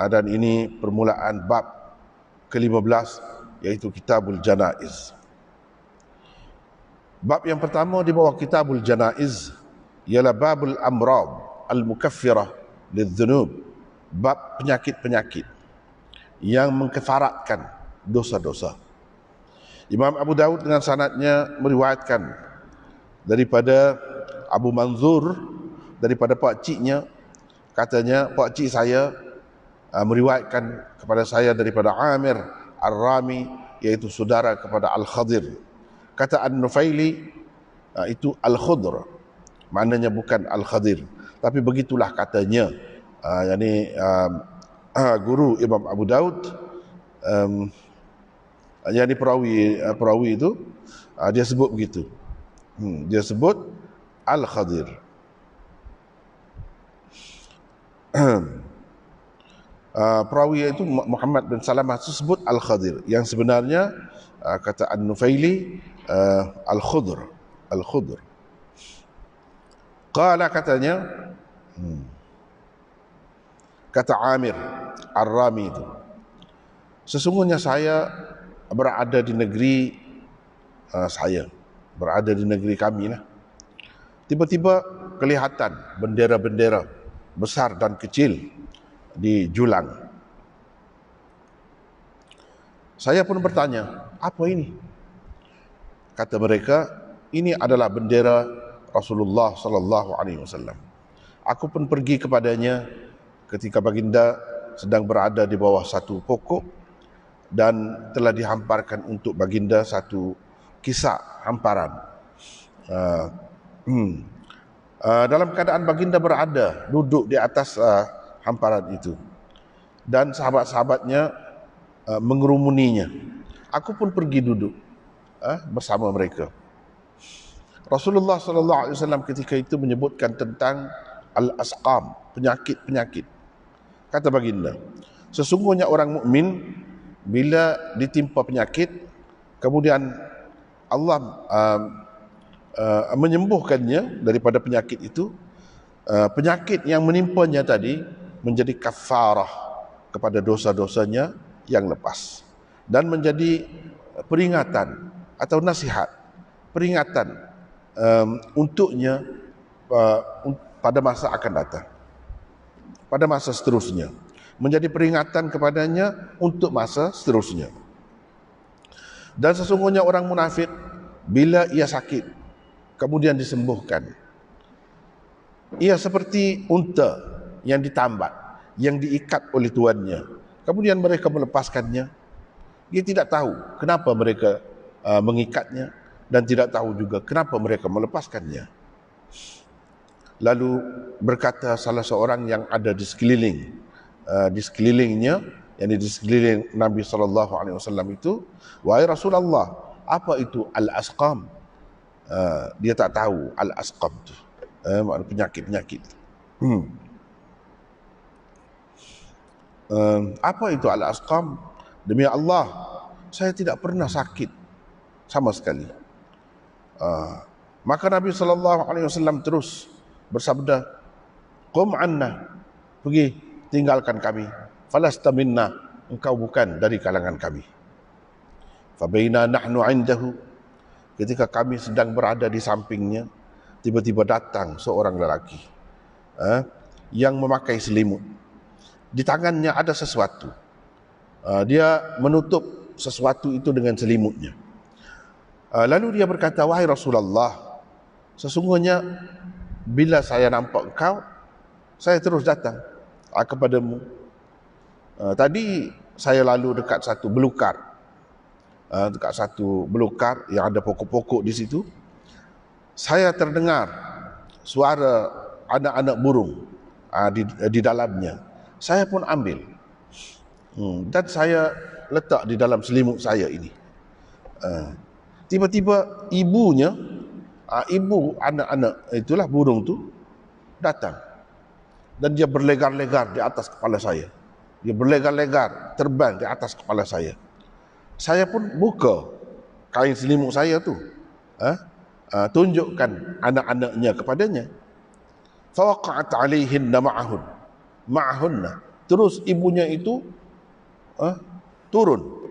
Dan ini permulaan bab ke-15, yaitu Kitabul Janaiz. Bab yang pertama di bawah Kitabul Janaiz ialah babul amrad al-mukaffirah lidz-dzunub, bab penyakit-penyakit yang mengkafaratkan dosa-dosa. Imam Abu Daud dengan sanadnya meriwayatkan daripada Abu Manzur, daripada pak ciknya, katanya pak cik saya meriwayatkan kepada saya daripada Amir Ar-Rami, yaitu saudara kepada Al-Khadir. Kata An-Nufaili, itu Al-Khudr, maknanya bukan Al-Khadir, tapi begitulah katanya. Guru Imam Abu Daud, yang perawi itu, dia sebut begitu. Dia sebut Al-Khadir. Perawi itu Muhammad bin Salamah tersebut Al-Khadir, yang sebenarnya kata An-Nufaili Al-Khudr. Qala, katanya, kata Amir Ar-Rami itu, sesungguhnya saya berada di negeri berada di negeri kami lah. Tiba-tiba kelihatan bendera-bendera besar dan kecil di Julang. Saya pun bertanya, apa ini? Kata mereka, ini adalah bendera Rasulullah sallallahu alaihi wasallam. Aku pun pergi kepadanya ketika baginda sedang berada di bawah satu pokok dan telah dihamparkan untuk baginda satu kisah hamparan. Dalam keadaan baginda berada duduk di atas hamparan itu dan sahabat-sahabatnya mengerumuninya. Aku pun pergi duduk bersama mereka. Rasulullah sallallahu alaihi wasallam ketika itu menyebutkan tentang al-asqam, penyakit-penyakit. Kata baginda, sesungguhnya orang mukmin bila ditimpa penyakit, kemudian Allah menyembuhkannya daripada penyakit itu, penyakit yang menimpanya tadi menjadi kafarah kepada dosa-dosanya yang lepas, dan menjadi peringatan atau nasihat, peringatan untuknya pada masa akan datang, pada masa seterusnya, menjadi peringatan kepadanya untuk masa seterusnya. Dan sesungguhnya orang munafik bila ia sakit kemudian disembuhkan, ia seperti unta yang ditambat, yang diikat oleh tuannya, kemudian mereka melepaskannya. Dia tidak tahu kenapa mereka mengikatnya, dan tidak tahu juga kenapa mereka melepaskannya. Lalu berkata salah seorang yang ada di sekelilingnya, yang di sekeliling Nabi SAW itu, wahai Rasulullah, apa itu al-asqam? Dia tak tahu al-asqam itu, penyakit-penyakit. Apa itu al-asqam? Demi Allah, saya tidak pernah sakit sama sekali. Maka Nabi SAW terus bersabda, qum anna, pergi tinggalkan kami, falasta minna, engkau bukan dari kalangan kami. Fabaina nahnu indahu, ketika kami sedang berada di sampingnya, tiba-tiba datang seorang lelaki yang memakai selimut. Di tangannya ada sesuatu. Dia menutup sesuatu itu dengan selimutnya. Lalu dia berkata, wahai Rasulullah, sesungguhnya bila saya nampak engkau, saya terus datang kepadamu. Tadi saya lalu dekat satu belukar, yang ada pokok-pokok di situ. Saya terdengar suara anak-anak burung di dalamnya. Saya pun ambil dan saya letak di dalam selimut saya ini. Tiba-tiba ibunya, ibu anak-anak itulah burung tu datang, dan dia berlegar-legar di atas kepala saya. Dia berlegar-legar terbang di atas kepala saya. Saya pun buka kain selimut saya tu, tunjukkan anak-anaknya kepadanya. Fawaqa'at alaihinna ma'ahunna, Terus ibunya itu turun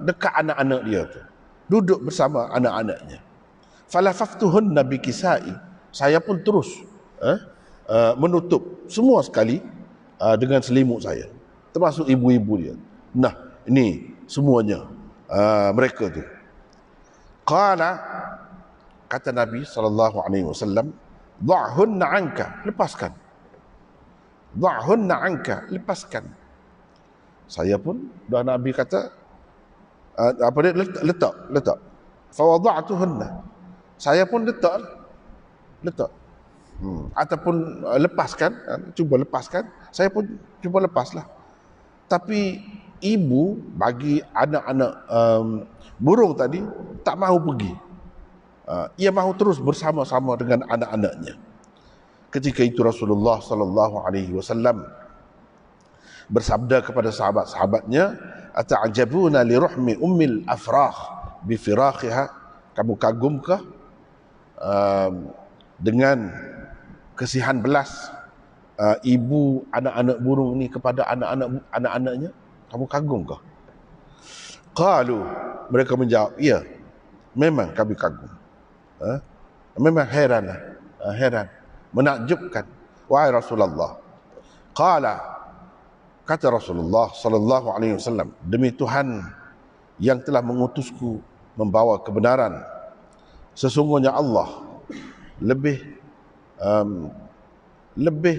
dekat anak-anak dia tu, duduk bersama anak-anaknya. Falafaftuhunna bikisai, saya pun terus menutup semua sekali dengan selimut saya, termasuk ibu-ibu dia. Nah, ini semuanya mereka tu. Qala, kata Nabi SAW, dha'hunna anka, lepaskan. Dha'hunna anka, lepaskan. Saya pun, dah Nabi kata, apa dia, letak. Fawada'tuhunna, saya pun letak. Ataupun lepaskan, cuba lepaskan, saya pun cuba lepaslah. Tapi ibu bagi anak-anak burung tadi tak mahu pergi. Ia mahu terus bersama-sama dengan anak-anaknya. Ketika itu Rasulullah sallallahu alaihi wasallam bersabda kepada sahabat-sahabatnya, ata'jabuna li ruhmi ummil afrah bi firakhiha, kamu kagumkah dengan kesihan belas ibu anak-anak burung ini kepada anak-anaknya? Kamu kagumkah? Qalu, mereka menjawab, ya, memang kami kagum. Memang heran, menakjubkan, wahai Rasulullah. Qala, kata Rasulullah sallallahu alaihi wasallam, demi Tuhan yang telah mengutusku membawa kebenaran, sesungguhnya Allah lebih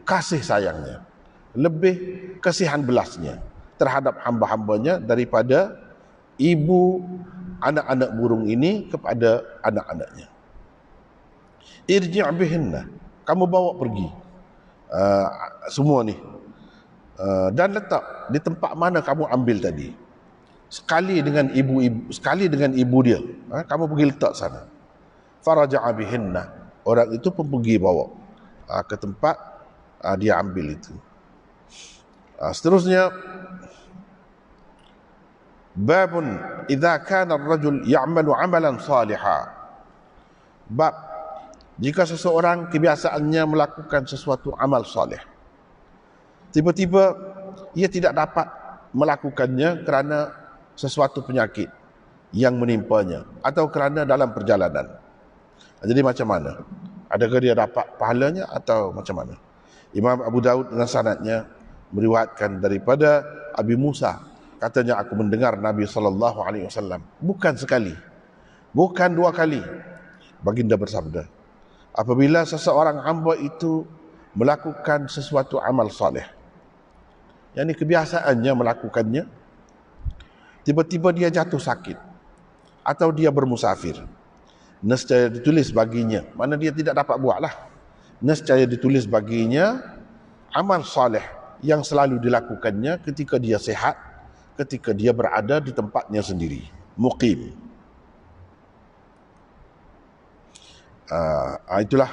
kasih sayangnya, lebih kasihan belasnya terhadap hamba-hambanya daripada ibu anak-anak burung ini kepada anak-anaknya. Irji' bihinna, kamu bawa pergi semua ni, dan letak di tempat mana kamu ambil tadi, sekali dengan ibu dia, kamu pergi letak sana. Faraja'a bihinna, orang itu pun pergi bawa ke tempat dia ambil itu. Seterusnya, babun idza kana ar-rajul ya'malu 'amalan salihan, bab jika seseorang kebiasaannya melakukan sesuatu amal saleh, tiba-tiba ia tidak dapat melakukannya kerana sesuatu penyakit yang menimpanya atau kerana dalam perjalanan. Jadi macam mana? Adakah dia dapat pahalanya atau macam mana? Imam Abu Daud dengan sanadnya meriwayatkan daripada Abi Musa, katanya, aku mendengar Nabi SAW bukan sekali, bukan dua kali, baginda bersabda, apabila seseorang hamba itu melakukan sesuatu amal saleh, yakni kebiasaannya melakukannya, tiba-tiba dia jatuh sakit atau dia bermusafir, nescaya ditulis baginya, mana dia tidak dapat buatlah, nescaya ditulis baginya amal saleh yang selalu dilakukannya ketika dia sehat, ketika dia berada di tempatnya sendiri, muqim. Itulah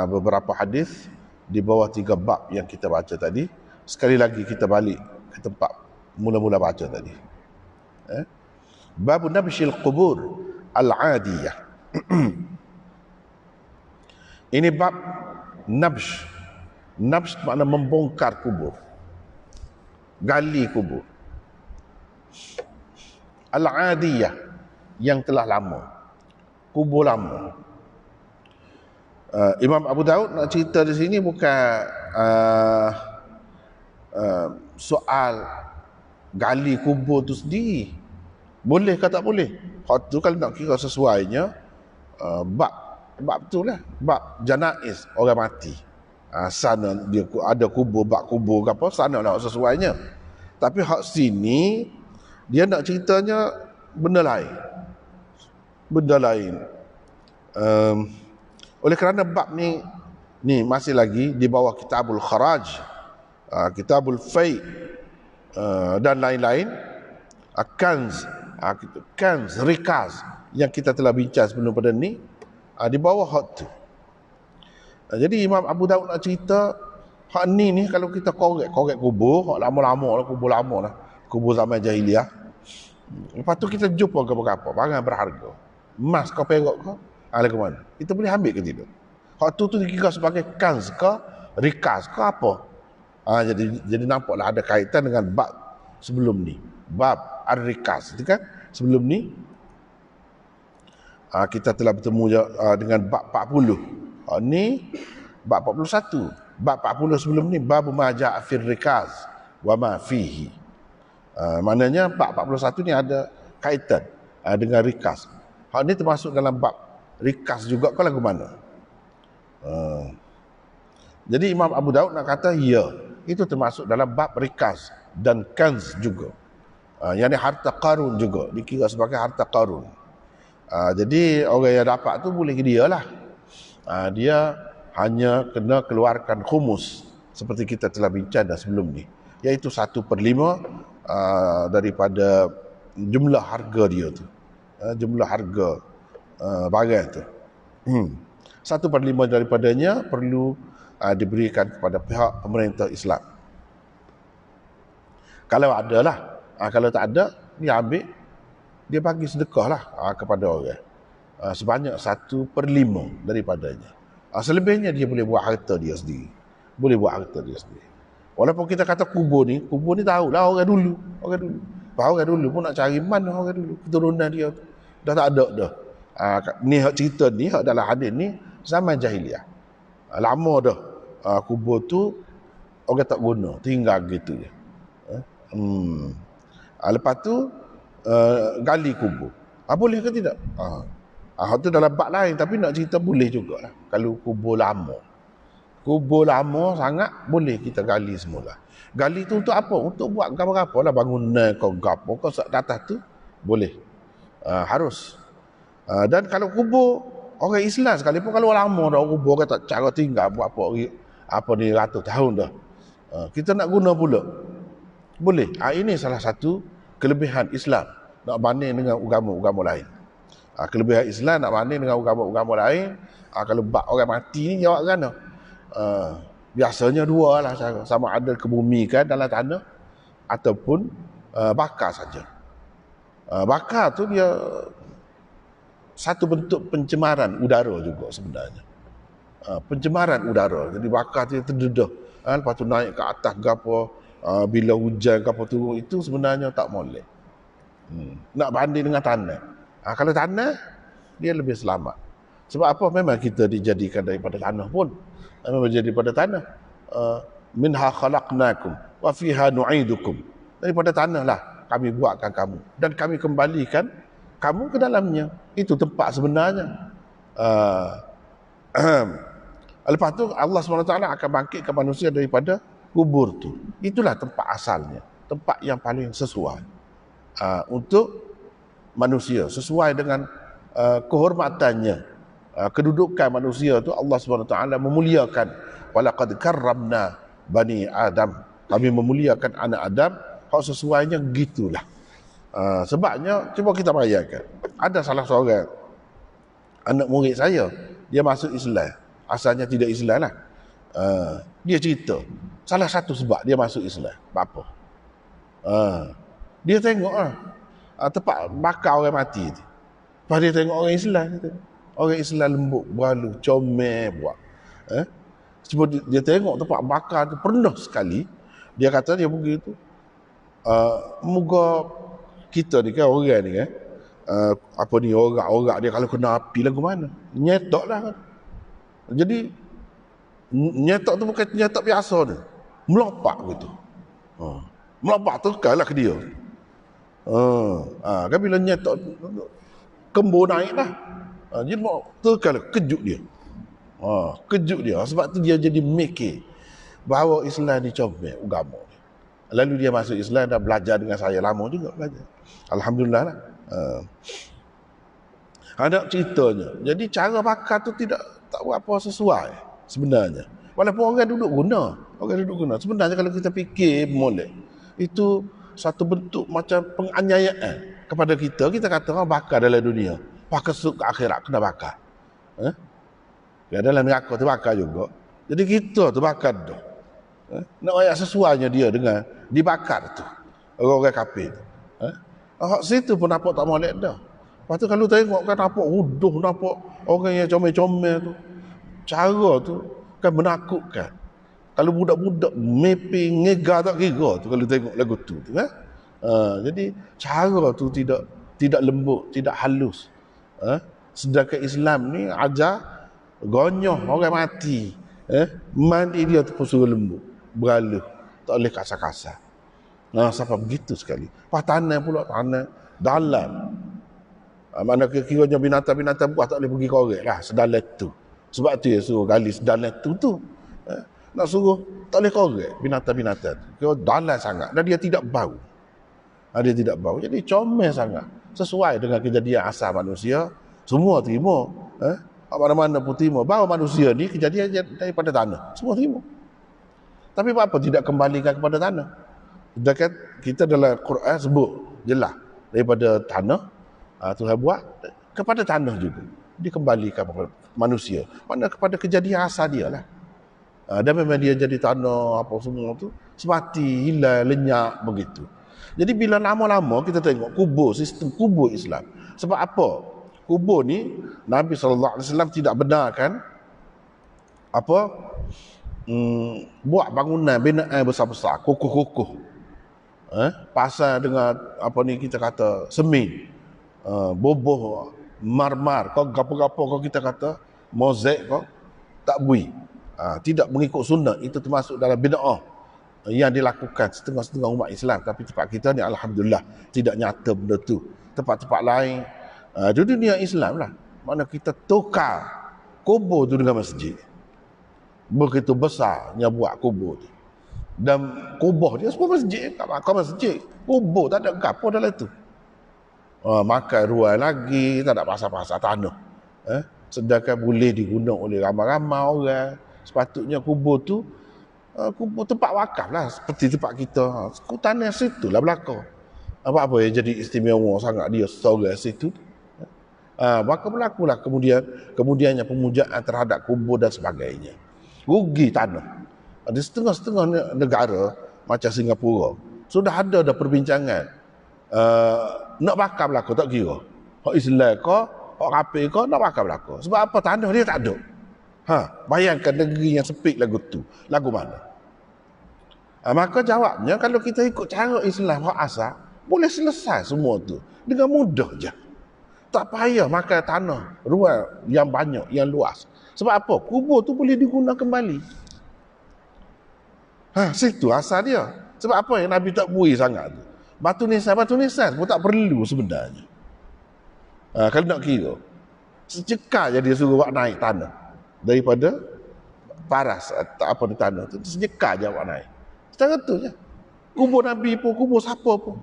beberapa hadis di bawah 3 bab yang kita baca tadi. Sekali lagi kita balik ke tempat mula-mula baca tadi. Bab nabshil qubur al-adiyah. Ini bab nabsh. Nabsh makna membongkar kubur, gali kubur. Al-adiyah, yang telah lama, kubur lama. Imam Abu Daud nak cerita di sini bukan soal gali kubur tu sendiri, boleh ke tak boleh. Hak tu kalau nak kira sesuainya, bab tu lah, bab janaiz, orang mati. Sana dia ada kubur, bab kubur ke apa, sana lah sesuainya. Tapi hak sini dia nak ceritanya benda lain. Oleh kerana bab ni masih lagi di bawah Kitabul Kharaj, Kitabul Fai, dan lain-lain, Kanz, Rikaz yang kita telah bincang sebelum pada ni, di bawah hak tu. Jadi Imam Abu Daud nak cerita hak ni kalau kita korek kubur, hak lama-lama lah, kubur lama lah, kubur zaman jahiliah. Lepas tu kita jumpa apa-apa barang berharga, emas ke perak ke, ke mana, kita boleh ambil ke tidak? Hak tu dikira sebagai kanz ke, rikaz ke apa. Jadi nampaklah ada kaitan dengan bab sebelum ni. Bab ar-rikas itu kan sebelum ni kita telah bertemu dengan bab 40. Ni bab 41. Bab 40 sebelum ni bab ma ja'a fir rikaz wa ma fihi. Maknanya bab 41 ni ada kaitan dengan rikas. Hal ni termasuk dalam bab rikas juga ke lagu mana? Jadi Imam Abu Daud nak kata ya, itu termasuk dalam bab rikas dan kanz juga. Yang ni harta Qarun juga, dikira sebagai harta Qarun. Jadi orang yang dapat tu boleh dia lah. Dia hanya kena keluarkan khumus seperti kita telah bincang dah sebelum ni, iaitu 1/5 daripada jumlah harga dia tu. Jumlah harga barang tu. 1/5 daripadanya perlu diberikan kepada pihak pemerintah Islam. Kalau ada lah, kalau tak ada, dia ambil, dia bagi sedekah lah kepada orang. Sebanyak 1/5 daripadanya. Selebihnya dia boleh buat harta dia sendiri. Walaupun kita kata kubur ni tahulah orang dulu. Orang dulu pun nak cari mana orang dulu. Keturunan dia dah tak ada dah. Ni hak cerita ni, hak dalam hadis ni zaman jahiliah. Lama dah. Kubur tu orang tak guna, tinggal gitu je. Lepas tu gali kubur. Boleh ke tidak? Hak tu dalam bab lain, tapi nak cerita boleh jugalah. Kalau kubur lama sangat, boleh kita gali semula. Gali tu untuk apa? Untuk buat apa lah, bangunan kau gapo kau atas tu boleh. Harus. Dan kalau kubur orang Islam sekalipun, kalau lama dah kubur orang tak cara tinggal buat apa ni ratus tahun dah, kita nak guna pula boleh. Ini salah satu kelebihan Islam nak banding dengan agama-agama lain. Kelebihan Islam nak banding dengan agama-agama lain, kalau bab orang mati ni jawab kan, biasanya dua lah cara, sama ada kebumikan dalam tanah ataupun bakar saja. Bakar tu dia satu bentuk pencemaran udara juga sebenarnya. Pencemaran udara. Jadi bakar tu terdedah. Lepas tu naik ke atas ke apa, bila hujan ke apa turun, itu sebenarnya tak molek. Nak banding dengan tanah. Kalau tanah, dia lebih selamat. Sebab apa? Memang kita dijadikan daripada tanah pun. Memang jadi daripada tanah. Minha khalaqnakum wa fiha nu'idukum. Daripada tanah lah kami buatkan kamu. Dan kami kembalikan kamu ke dalamnya. Itu tempat sebenarnya. Lepas tu Allah SWT akan bangkitkan manusia daripada kubur tu. Itulah tempat asalnya. Tempat yang paling sesuai untuk manusia. Sesuai dengan kehormatannya. Kedudukan manusia tu Allah SWT memuliakan. Walaqad karramna bani Adam. Kami memuliakan anak Adam. Hak sesuainya gitulah. Sebabnya, cuba kita bayangkan. Ada salah seorang anak murid saya, dia masuk Islam. Asalnya tidak Islam lah. Dia cerita, salah satu sebab dia masuk Islam. Apa? Dia tengok lah, tempat bakar orang mati tu. Lepas dia tengok orang Islam. Orang Islam lembut, berhalu, comel buat. Cuba dia tengok tempat bakar tu, pernah sekali. Dia kata dia begitu. Moga kita ni kan, orang ni kan, orang dia kalau kena api lagu mana? Nyetok lah kan. Jadi nyetok tu bukan nyetok biasa tu, melompat gitu. Melompat tu kalah ke dia. Kan bila nyetok kembur naik lah. Jadi terkala kejut dia. Kejut dia. Sebab tu dia jadi mikir bahawa Islam ni comel agama. Lalu dia masuk Islam, dah belajar dengan saya lama juga belajar. Alhamdulillah lah. Ada ceritanya. Jadi cara bakar tu tak berapa sesuai sebenarnya. Walaupun orang duduk guna. Sebenarnya kalau kita fikir molek, itu satu bentuk macam penganiayaan kepada kita. Kita kata orang bakar dalam dunia, bakar ke akhirat kena bakar. Dalam neraka tu bakar juga. Jadi kita tu bakar tu. Nak ayat sesuainya dia dengan dibakar tu. Orang-orang kafir tu. Situ pun nampak tak molek dah. Lepas tu kalau tengok kan nampak huduh, nampak orang yang comel-comel tu. Cara tu kan menakutkan. Kalau budak-budak meping ngega tak kira tu kalau tengok lagu tu kan. Jadi cara tu tidak lembut, tidak halus. Sedangkan Islam ni ajar gonyoh orang mati. Mandi dia tu pun suruh lembut, beralus, tak boleh kasar-kasar. Sampai begitu sekali. Tanah pula, tanah dalam. Mana kira-kiranya binatang-binatang buah tak boleh pergi korek lah sedalam tu. Sebab tu dia suruh gali sedalam tu. Nak suruh tak boleh korek binatang-binatang tu. Kira dalam sangat dan dia tidak bau. Dia tidak bau. Jadi comel sangat. Sesuai dengan kejadian asal manusia. Semua terima. Mana-mana pun terima. Bahawa manusia ni kejadian daripada tanah. Semua terima. Tapi apa tidak kembalikan kepada tanah? Sedangkan kita dalam Quran sebut jelas daripada tanah, Tuhan buat kepada tanah juga. Dikembalikan kepada manusia. Mana kepada kejadian asal dia lah. Dan memang dia jadi tanah apa semua tu sebati, hilang, lenyap begitu. Jadi bila lama-lama kita tengok kubur, sistem kubur Islam. Sebab apa? Kubur ni Nabi SAW tidak benarkan buat bangunan binaan besar-besar, kokoh-kokoh. Pasal dengan apa ni kita kata semen, boboh, marmar, kau gapo-gapo kau kita kata mozaik kau tak bui. Tidak mengikut sunnah, itu termasuk dalam bid'ah yang dilakukan setengah-setengah umat Islam. Tapi tempat kita ni alhamdulillah tidak nyata benda tu. Tempat-tempat lain di dunia Islam lah, mana kita tukar kubur tu dengan masjid. Begitu besarnya buat kubur tu. Dan kubur dia semua masjid, tak makan masjid. Kubur tak ada apa dalam tu. Makan ruai lagi, tak ada pasal-pasal tanah. Sedangkan boleh digunakan oleh ramai-ramai orang. Sepatutnya kubur tu kubur tempat wakaf lah, seperti tempat kita. Tanah situ lah belakang. Apa-apa yang jadi istimewa sangat dia seorang situ. Maka berlakulah kemudiannya pemujaan terhadap kubur dan sebagainya. Rugi tanah. Di setengah-setengah negara macam Singapura sudah ada perbincangan nak bakar belaka tak kira. Hak Islam ke, hak kafir ke nak bakar belaka. Sebab apa? Tanah dia tak ada. Bayangkan negeri yang sempit lagu tu. Lagu mana? Maka jawabnya kalau kita ikut cara Islam hak asal, boleh selesai semua tu dengan mudah je. Tak payah makan tanah ruang yang banyak, yang luas. Sebab apa? Kubur tu boleh digunakan kembali. Situ asal dia. Sebab apa yang Nabi tak bui sangat tu? Batu nisan pun tak perlu sebenarnya. Kalau nak kira, sejekal je dia suruh buat naik tanah daripada paras apa di tanah tu, sejekal je buat naik. Secara tu je. Kubur Nabi pun, kubur siapa pun.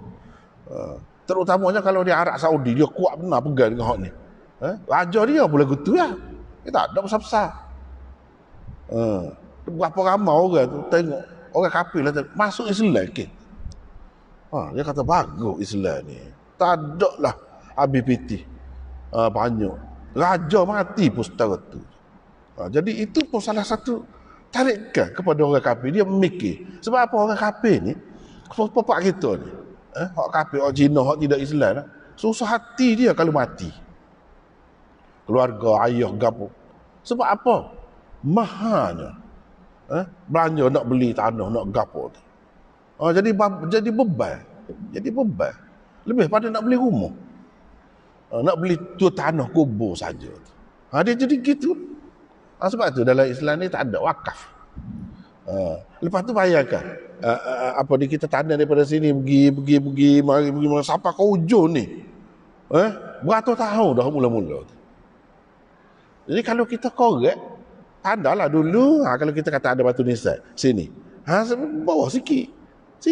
Terutamanya kalau dia Arab Saudi, dia kuat benar pegang dengan hak ni. Raja dia boleh gitu lah. Dia tak ada besar-besar. Berapa ramai orang tu tengok orang kafir lah masuk Islam ke. Dia kata bagus Islam ni. Tak ada lah habis piti. Banyak. Raja mati pun setara tu. Jadi itu pun salah satu tarikan kepada orang kafir. Dia memikir. Sebab apa orang kafir ni, bapak kita ni, hak kafir, hak Cina, hak tidak Islam lah, susah hati dia kalau mati. Keluarga, ayah, gapo. Sebab apa? Mahanya. Belanja nak beli tanah, nak gapo tu. Jadi beban. Jadi beban. Lebih pada nak beli rumah. Nak beli tu tanah kubur saja. Dia jadi gitu. Sebab tu dalam Islam ni tak ada wakaf. Lepas tu bayangkan apa ni kita tanah daripada sini pergi mari sampai ke ujung ni. Beratus tahun dah mula-mula. Jadi kalau kita korek, tandahlah dulu kalau kita kata ada batu nisan sini. Bawah sikit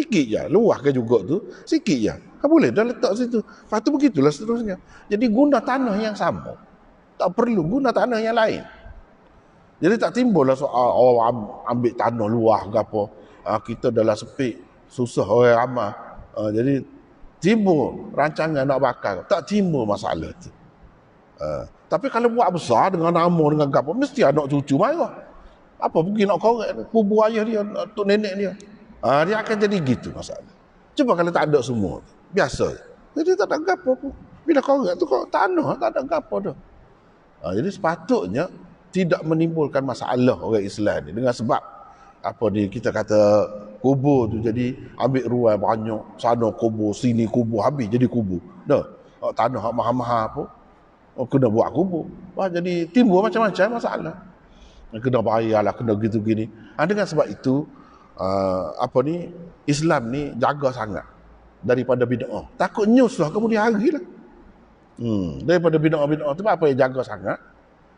je, luah ke juga tu, sikit je. Boleh dah letak situ. Lepas tu begitulah seterusnya. Jadi guna tanah yang sama. Tak perlu guna tanah yang lain. Jadi tak timbullah soal orang ambil tanah luah ke apa. Kita dalam sepik, susah orang ramai. Jadi timbul rancangan nak bakar. Tak timbul masalah tu. Tapi kalau buat besar dengan nama, dengan gapo, mesti anak cucu marah. Apa pergi nak korek kubur ayah dia, tok nenek dia. Dia akan jadi gitu masalah. Cuba kalau tak ada semua. Biasa. Jadi tak ada gapo pun. Bila korek tu kau tanah, tak ada gapo dah. Jadi sepatutnya tidak menimbulkan masalah orang Islam ni dengan sebab apa ni, kita kata kubur tu jadi ambil ruang banyak, sana kubur, sini kubur, habis jadi kubur. Dah, tanah hak mahal-mahal pun kena buat kubur. Wah, jadi timbul macam-macam masalah. Kena bayar lah, kena gitu gini. Dengan sebab itu apa ni, Islam ni jaga sangat daripada bid'ah. Takut nyus lah kemudian hari lah. Daripada bid'ah tu apa yang jaga sangat.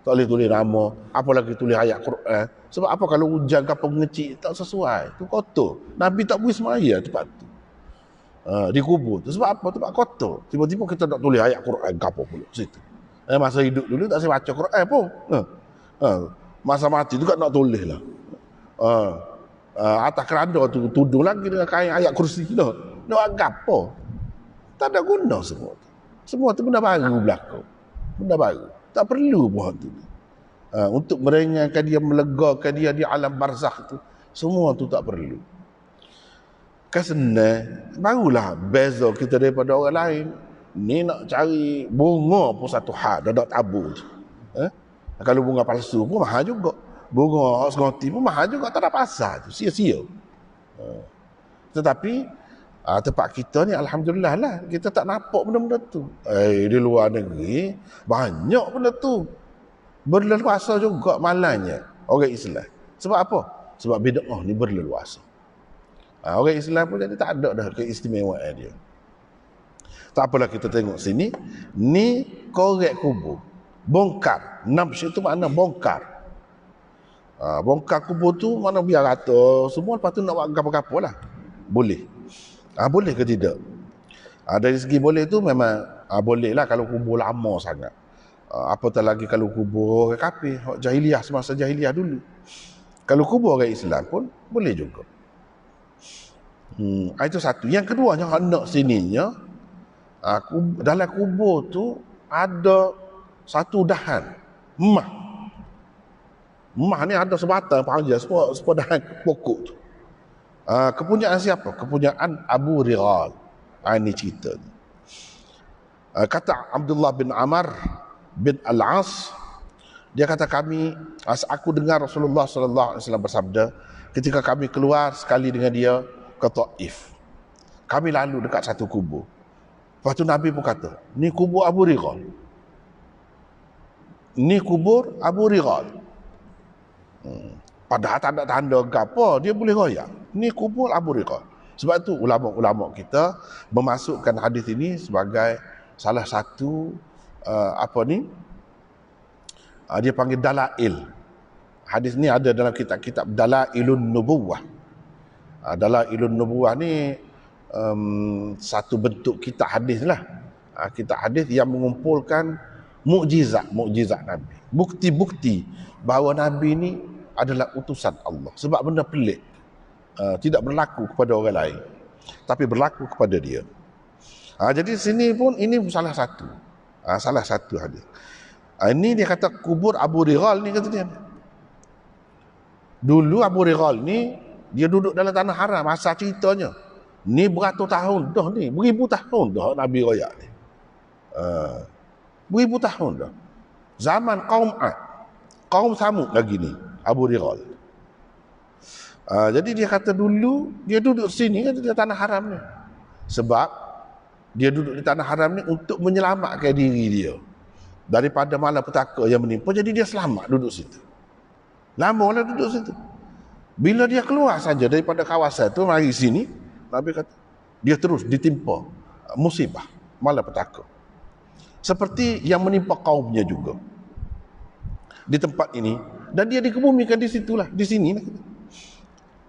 Tak boleh tulis nama, apalagi tulis ayat Quran. Sebab apa kalau hujan kapal mengecik tak sesuai, tu kotor. Nabi tak boleh semaya tempat tu. Dikubur tu sebab apa? Tempat kotor. Tiba-tiba kita nak tulis ayat Quran kapal pula situ. Masa hidup dulu tak saya baca Quran pun. Masa mati tu kan nak tulis lah. Atas keranda tu tudung lagi dengan kain ayat kursi dah. Nak gapo? Tak ada guna semua tu. Semua tu benda baru berlaku. Benda baru. Tak perlu buat tu. Untuk meringankan dia, melegakan dia di alam barzakh tu. Semua tu tak perlu. Kesenang, barulah beza kita daripada orang lain. Ni nak cari bunga pun satu hal, dah tabu tu. Kalau bunga palsu pun mahal juga. Bunga sengoti pun mahal juga, tak ada pasar tu. Sia-sia. Tetapi tempat kita ni alhamdulillah lah, kita tak nampak benda-benda tu. Di luar negeri banyak benda tu. Berleluasa juga malangnya orang Islam. Sebab apa? Sebab bid'ah ni berleluasa. Orang Islam pun jadi tak ada dah keistimewaan dia. Tak apalah, kita tengok sini. Ni korek kubur, bongkar. Nabsh itu makna bongkar. Bongkar kubur tu mana biar rata semua, lepas tu nak buat apa-apa lah. Boleh. Boleh ke tidak? Dari segi boleh tu memang boleh lah kalau kubur lama sangat. Apatah lagi kalau kubur orang kafir, jahiliah, semasa jahiliah dulu. Kalau kubur orang Islam pun boleh juga. Itu satu. Yang kedua, yang nak sininya, dalam kubur tu ada satu dahan emah. Emah ni ada sebatang panjang, sepuluh dahan pokok tu. Kepunyaan siapa? Kepunyaan Abu Righal. Ini cerita. Kata Abdullah bin Amr bin Al-As, dia kata aku dengar Rasulullah sallallahu alaihi wasallam bersabda ketika kami keluar sekali dengan dia ke Taif. Kami lalu dekat satu kubur. Lepas tu Nabi pun kata, ni kubur Abu Righal. Ni kubur Abu Righal. Padahal tak ada tanda apa, dia boleh royak. Ni kubur Abu Righal. Sebab tu ulama-ulama kita memasukkan hadis ini sebagai salah satu dia panggil dalail. Hadis ni ada dalam kitab-kitab Dalailun Nubuwah. Dalailun Nubuwah ni satu bentuk kitab hadis lah. Kitab hadis yang mengumpulkan mukjizat Nabi. Bukti-bukti bahawa Nabi ni adalah utusan Allah. Sebab benda pelik. Tidak berlaku kepada orang lain, tapi berlaku kepada dia. Jadi sini pun ini salah satu. Salah satu hadis. Ini dia kata kubur Abu Righal ni, kata dia. Dulu Abu Righal ni dia duduk dalam tanah haram, masa ceritanya. Ni beratus tahun dah ni, beribu tahun dah Nabi royak ni. Beribu tahun dah. Zaman kaum Ad, kaum Samud lagi ni Abu Righal. Jadi dia kata dulu dia duduk sini kan, di tanah haram ni. Sebab dia duduk di tanah haram ni untuk menyelamatkan diri dia daripada malapetaka yang menimpa. Jadi dia selamat duduk situ. Lama lah duduk situ. Bila dia keluar saja daripada kawasan tu mari sini, Nabi kata dia terus ditimpa musibah, malapetaka. Seperti yang menimpa kaumnya juga di tempat ini, dan dia dikebumikan di situlah, di sini lah.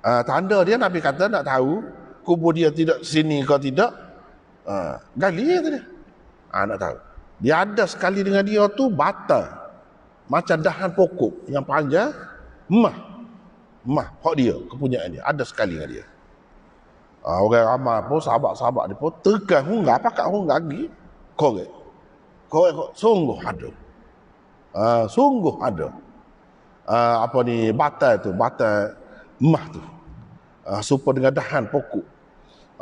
Tanda dia Nabi kata nak tahu kubur dia tidak sini ke tidak, gali kata dia. Nak tahu. Dia ada sekali dengan dia tu bata macam dahan pokok yang panjang, hak dia, kepunyaan dia, ada sekali dengan dia. Orang ramai pun, sahabat-sahabat dia pun tekan hunggah, pakat hunggah lagi. Korek, sungguh ada. Sungguh ada. Bata tu, bata emah tu. Serupa dengan dahan pokok.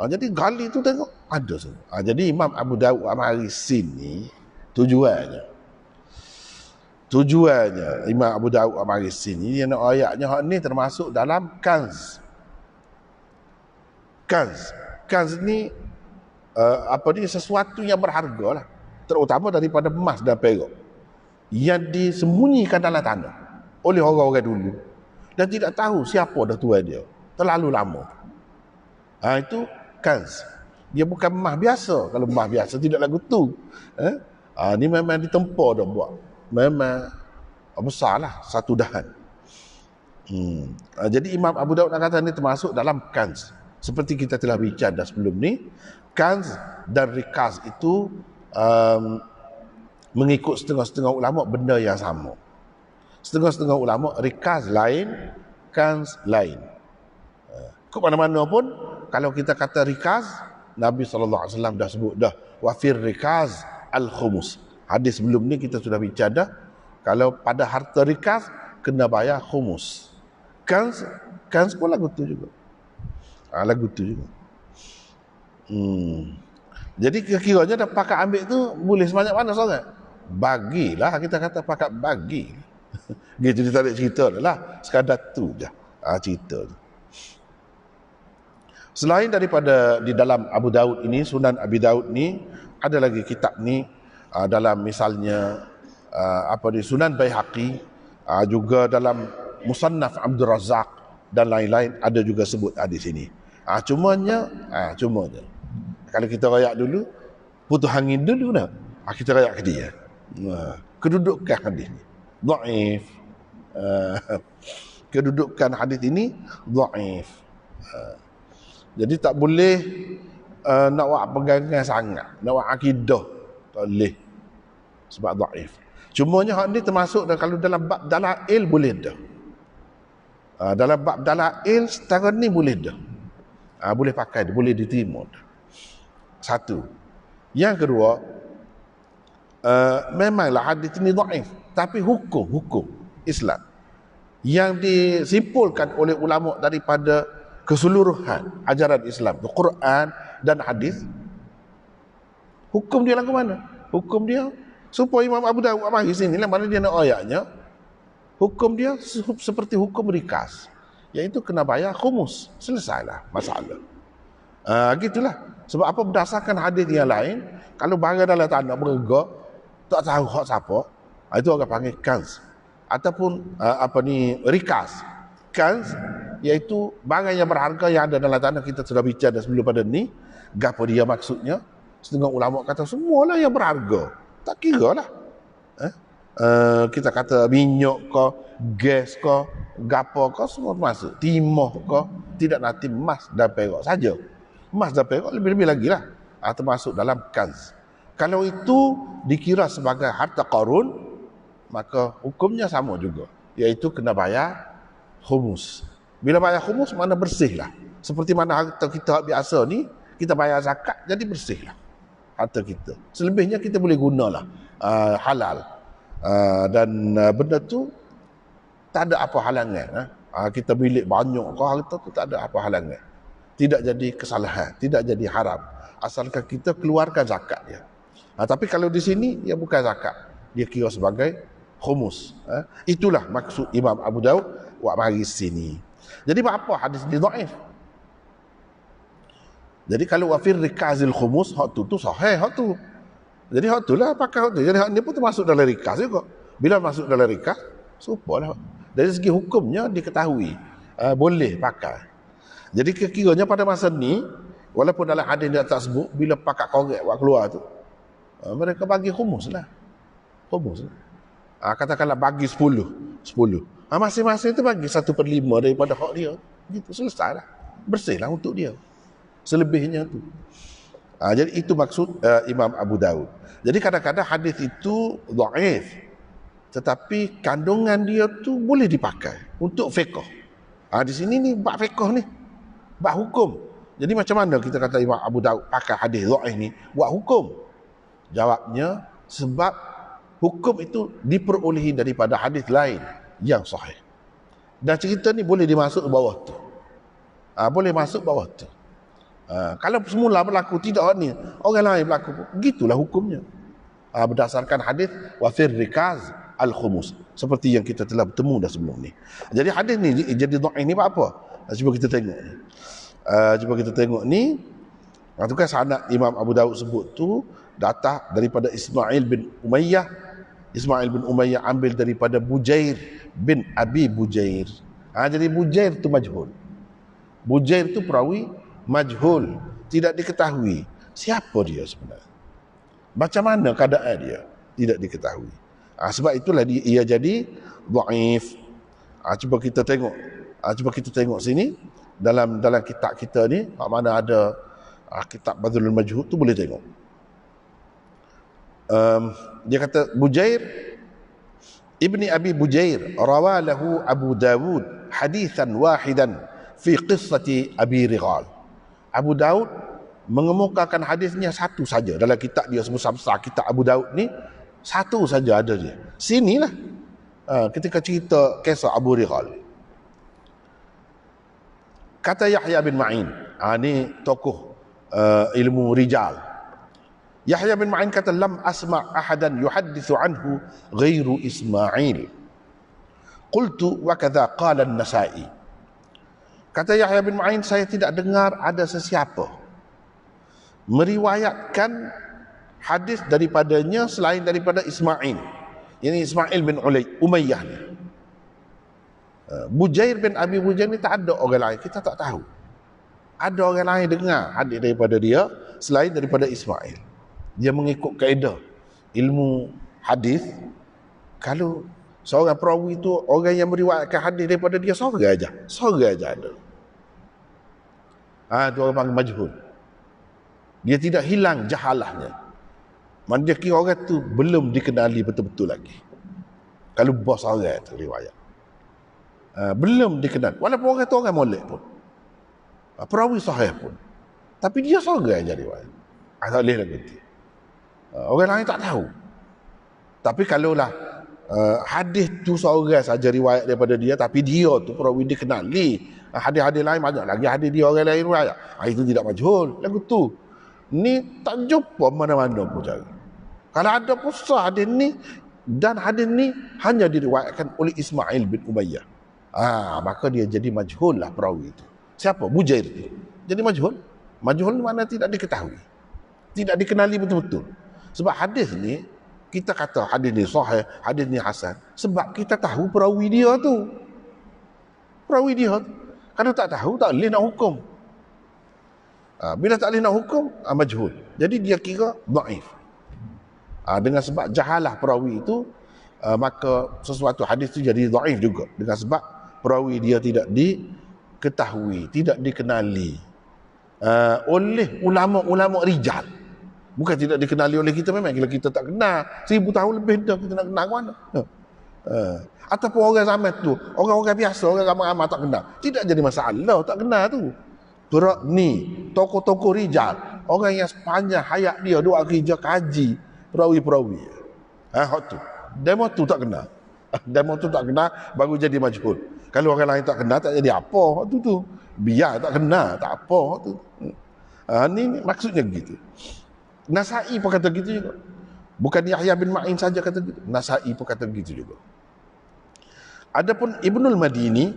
Jadi gali tu tengok ada semua. Jadi Imam Abu Dawud amari sini tujuannya Tujuannya Imam Abu Daud bagi sini dia nak ayatnya hak ni termasuk dalam kanz. Kanz ni sesuatu yang berharga lah, terutama daripada emas dan perak yang disembunyikan dalam tanah oleh orang-orang dulu dan tidak tahu siapa dah tuan dia terlalu lama. Itu kanz. Dia bukan emas biasa. Kalau emas biasa tidak lagu tu. Ni memang ditempa dah buat. Memang besarlah satu dahan. Jadi Imam Abu Daud nak kata ni termasuk dalam kanz. Seperti kita telah bincang dah sebelum ni, kanz dan rikaz itu mengikut setengah-setengah ulama benda yang sama. Setengah-setengah ulama rikaz lain, kanz lain. Ke mana-mana pun kalau kita kata rikaz, Nabi SAW dah sebut dah, wa fir rikaz al-khumus. Hadis sebelum ni kita sudah bincang dah, kalau pada harta rikaz kena bayar khumus. Kanz pun lagu tu juga. Lagu tu juga. Jadi kira-kiranya dah pakat ambil tu boleh sebanyak mana sangat? Bagilah, kita kata pakat bagi. Gitu dia tak ada cerita lah. Sekadar tu je cerita tu. Selain daripada di dalam Abu Daud ini, Sunan Abi Daud ni, ada lagi kitab ni dalam misalnya Sunan Baihaqi, juga dalam Musannaf Abdul Razak dan lain-lain ada juga sebut di sini. Cumanya kalau kita rayak dulu, putus angin dulu nak. Kita rayak ke dia. Kedudukan hadis ni dhaif. Kedudukan hadis ini dhaif. Jadi tak boleh nak buat pegangan sangat, nak buat akidah tak boleh sebab dhaif. Cumanya hak ni termasuk kalau dalam bab dalail boleh dah. Dalam bab dalail setara ni boleh dah. Boleh pakai, boleh diterima dah. Satu. Yang kedua, memanglah hadis ini dhaif, tapi hukum Islam yang disimpulkan oleh ulama daripada keseluruhan ajaran Islam, Quran dan hadis, hukum dia lagu mana? Hukum dia supaya Imam Abu Daud mari sini lah mana dia nak ayatnya, hukum dia seperti hukum rikaz, iaitu kena bayar khumus. Selesailah masalah. Gitulah. Sebab apa? Berdasarkan hadis yang lain, kalau barang dalam tanah berharga tak tahu hak siapa, itu orang panggil kanz ataupun rikaz. Kanz iaitu barang yang berharga yang ada dalam tanah. Kita sudah bincang sebelum pada ni gapo dia maksudnya. Setengah ulama kata semualah yang berharga, tak kira lah. Kita kata minyak ke, gas ke, gapo ke, semua masuk. Timah ke, tidak nanti emas dan perak saja. Emas dan perak lebih-lebih lagi lah, termasuk dalam kanz. Kalau itu dikira sebagai harta qarun, maka hukumnya sama juga, iaitu kena bayar khumus. Bila bayar khumus, mana bersih lah. Seperti mana harta kita biasa ni, kita bayar zakat, jadi bersih lah harta kita. Selebihnya kita boleh gunalah halal. Dan benda tu tak ada apa halangan. Kita milik banyak ke harta tu tak ada apa halangan. Tidak jadi kesalahan, tidak jadi haram, asalkan kita keluarkan zakat dia. Tapi kalau di sini dia bukan zakat, dia kira sebagai khumus. Itulah maksud Imam Abu Daud buat mari sini. Jadi apa hadis ni dhaif? Jadi kalau wafir rikazil khumus, hak tu sahih hak tu. Jadi hak tu lah pakai hak tu. Jadi hak ni pun termasuk dalam rikaz juga. Bila masuk dalam rikaz, supalah. Dari segi hukumnya diketahui, boleh pakai. Jadi kekiranya pada masa ni, walaupun dalam hadis dia tak sebut, bila pakat korek buat keluar tu, mereka bagi khumus lah. Khumus lah. Katakanlah bagi 10. Masing-masing tu bagi 1/5 daripada hak dia. Gitu, selesai lah. Bersih lah untuk dia. Selebihnya tu. Jadi itu maksud Imam Abu Daud. Jadi kadang-kadang hadis itu dhaif, tetapi kandungan dia tu boleh dipakai untuk fiqh. Di sini ni bab fiqh ni, bab hukum. Jadi macam mana kita kata Imam Abu Daud pakai hadis dhaif ni buat hukum? Jawabnya sebab hukum itu diperolehi daripada hadis lain yang sahih. Dan cerita ni boleh dimasuk bawah tu. Boleh masuk bawah tu. Kalau semula berlaku tidak ni, orang lain berlaku, gitulah hukumnya. Berdasarkan hadis wafir rikaz al-khumus, seperti yang kita telah bertemu dah sebelum ni. Jadi hadis ni jadi dhaif ni apa? Cuba kita tengok ni. Cuba kita tengok ni. Itu kan sanad Imam Abu Daud sebut tu datang daripada Ismail bin Umayyah. Ismail bin Umayyah ambil daripada Bujair bin Abi Bujair. Jadi Bujair tu majhul. Bujair tu perawi majhul, tidak diketahui siapa dia sebenarnya, macam mana keadaan dia, tidak diketahui. Sebab itulah ia jadi dhaif. Cuba kita tengok sini dalam kitab kita ni, mana ada kitab Badlul Majhud tu, boleh tengok. Dia kata Bujair Ibni Abi Bujair rawalahu Abu Dawud hadithan wahidan fi qissati Abi Righal. Abu Daud mengemukakan hadisnya satu saja dalam kitab dia sebesar-besar kitab Abu Daud ni, satu saja ada dia. Sinilah ketika cerita kisah Abu Righal. Kata Yahya bin Ma'in, ni tokoh ilmu rijal. Yahya bin Ma'in kata lam asma' ahadan yuhaddithu anhu ghairu Ismail. Qultu wa kadza qala an-Nasa'i. Kata Yahya bin Ma'in, saya tidak dengar ada sesiapa meriwayatkan hadis daripadanya selain daripada Ismail. Ini Ismail bin Umayyah ni. Bujair bin Abi Bujair ni tak ada orang lain, kita tak tahu ada orang lain dengar hadis daripada dia selain daripada Ismail. Dia mengikut kaedah ilmu hadis, kalau seorang perawi itu orang yang meriwayatkan hadis daripada dia seorang aja ada. Itu orang panggil majhul. Dia tidak hilang jahalahnya. Man dia kira orang tu belum dikenali betul-betul lagi. Kalau bos orang tu riwayat, belum dikenal, walaupun orang tu orang molek pun, perawi sahih pun, tapi dia seorang aja riwayat. Tak boleh lagu tu. Orang lain tak tahu. Tapi kalaulah hadis tu seorang saja riwayat daripada dia, tapi dia tu perawi dikenali, hadis-hadis lain banyak lagi hadis dia orang lain riwayat, itu tidak majhul lagu tu. Ni tak jumpa mana-mana pun cara. Kalau ada pun sah hadis ni, dan hadis ni hanya diriwayatkan oleh Ismail bin Umayyah, maka dia jadi majhul lah perawi itu. Siapa? Bujair itu jadi majhul. Majhul mana tidak diketahui, tidak dikenali betul-betul. Sebab hadis ni, kita kata hadis ni sahih, hadis ni hasan, sebab kita tahu perawi dia tu. Perawi dia tu. Kalau tak tahu, tak boleh nak hukum. Bila tak boleh nak hukum, majhul. Jadi dia kira dhaif. Dengan sebab jahalah perawi itu, maka sesuatu hadis itu jadi dhaif juga. Dengan sebab perawi dia tidak diketahui, tidak dikenali oleh ulama-ulama rijal. Bukan tidak dikenali oleh kita, memang kalau kita tak kenal 1000 tahun lebih dah, kita nak kenal ke mana? Ataupun orang zaman tu, orang-orang biasa, orang ramai-ramai tak kenal, tidak jadi masalah tak kenal tu. Ni tokoh-tokoh rijal, orang yang sepanjang hayat dia dua kerja kaji perawi-perawi, hak tu demo tu tak kenal. Demo tu tak kenal baru jadi majhul. Kalau orang lain tak kenal, tak jadi apa hak tu. Biar tak kenal, tak apa hak tu. Ni maksudnya gitu. Nasa'i pun kata gitu juga. Bukan Yahya bin Ma'in saja kata gitu, Nasa'i pun kata gitu juga. Adapun Ibnul Madini,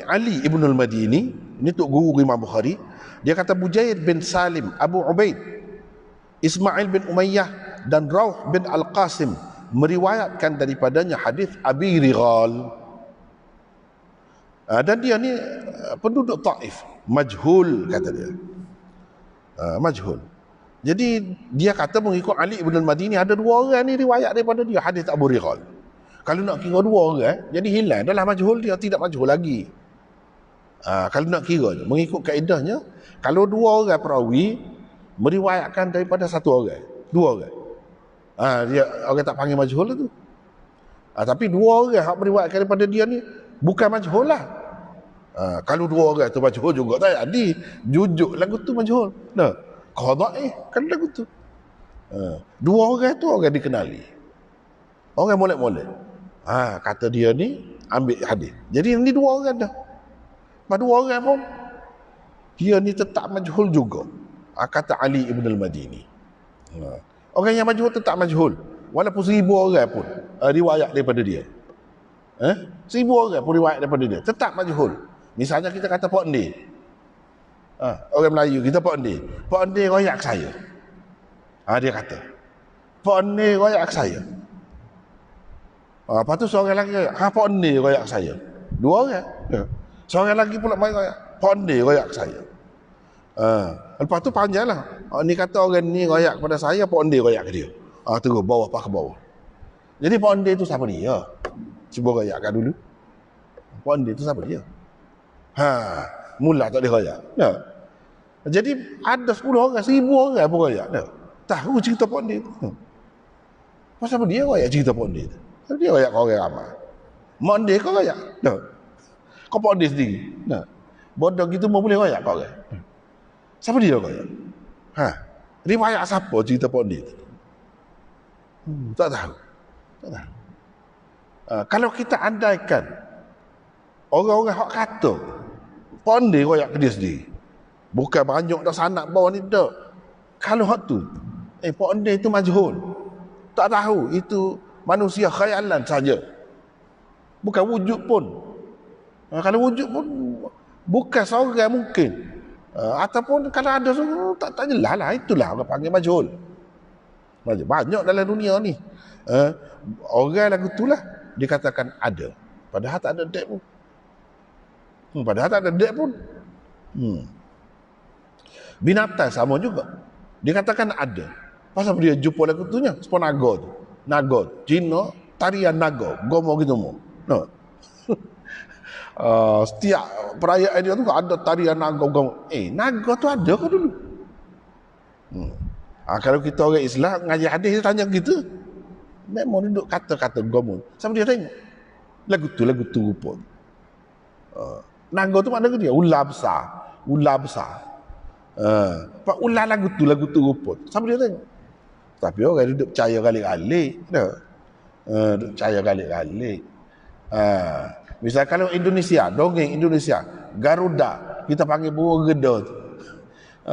Ali Ibnul Madini, ini tok guru Imam Bukhari, dia kata Bujair bin Salim, Abu Ubaid, Ismail bin Umayyah dan Rauh bin Al-Qasim meriwayatkan daripadanya hadis Abi Righal. Dan dia ni penduduk Taif, majhul kata dia. Majhul. Jadi dia kata mengikut Ali ibn al-Madini, ada dua orang ni riwayat daripada dia hadis Abu Righal. Kalau nak kira dua orang, jadi hilang adalah majhul, dia tidak majhul lagi. Kalau nak kira mengikut kaedahnya, kalau dua orang perawi meriwayatkan daripada satu orang, dua orang, dia orang tak panggil majhul lah tu. Tapi dua orang yang meriwayatkan daripada dia ni bukan majhul lah. Kalau dua orang tu majhul juga tak jadi, jujuk lagu tu majhul. Nah, qadai kan lagu tu. Dua orang tu orang dikenali, orang molek-molek. Kata dia ni ambil hadis. Jadi ni dua orang dah. Dua orang pun dia ni tetap majhul juga. Kata Ali ibn al-Madini. Orang yang majhul tetap majhul. walaupun 1000 orang pun riwayat daripada dia. 1000 orang pun riwayat daripada dia, tetap majhul. Misalnya kita kata Pak Endi, orang Melayu kita Pak Endi royak saya. Dia kata Pak Endi royak saya. Lepas tu seorang lagi Pak Endi royak saya. 2 orang. Seorang lagi pula main royak Pak Endi royak saya. Lepas tu panjanglah. Ni kata orang ni royak kepada saya, Pak Endi royak ke dia. Terus bawah ke bawah. Jadi Pak Endi tu siapa dia? Cuba royakkan dulu. Pak Endi tu siapa dia? Mula tak dia royak. Jadi ada 10 orang, 1000 orang pun royak. Tahu cerita Pak Endi tu. Pasal apa dia royak cerita Pak Endi tu? Dia royak orang ramai. Mak Endi kau royak? Kau Pak Endi sendiri. Bodoh gitu mau boleh royak kau orang? Siapa dia royak? Riwayat siapa cerita Pak Endi tu? Tak tahu. Kalau kita andaikan orang-orang hak kata Pak Endi royak ke dia sendiri, bukan banyak dah sanak bawah ni tak. Kalau hak tu Pak Endi itu majhul, tak tahu, itu manusia khayalan saja, bukan wujud pun. Kalau wujud pun bukan seorang mungkin, ataupun kalau ada tak jelas lah. Itulah orang panggil majhul. Banyak dalam dunia ni orang lagu tu lah dikatakan ada, padahal tak ada dek pun. Binatang sama juga dikatakan ada. Pasal dia jumpa lagu tu nya sepon naga tu. Naga Cina tarian naga gomo gitu mo. Setiap perayaan dia tu ada tarian naga gomo. Naga tu ada ke dulu? Kalau kita orang Islam ngaji hadis dia tanya gitu, memang duduk kata-kata gomo. Sampai dia tengok lagu tu rupa. Naga tu mana dia? Ular besar. Pak ular lagu tu rupa. Sampai dia tengok. Tapi orang duduk percaya galik-galik. Duduk percaya galik-galik. Misal kalau Indonesia, dongeng Indonesia, Garuda, kita panggil burung geda tu.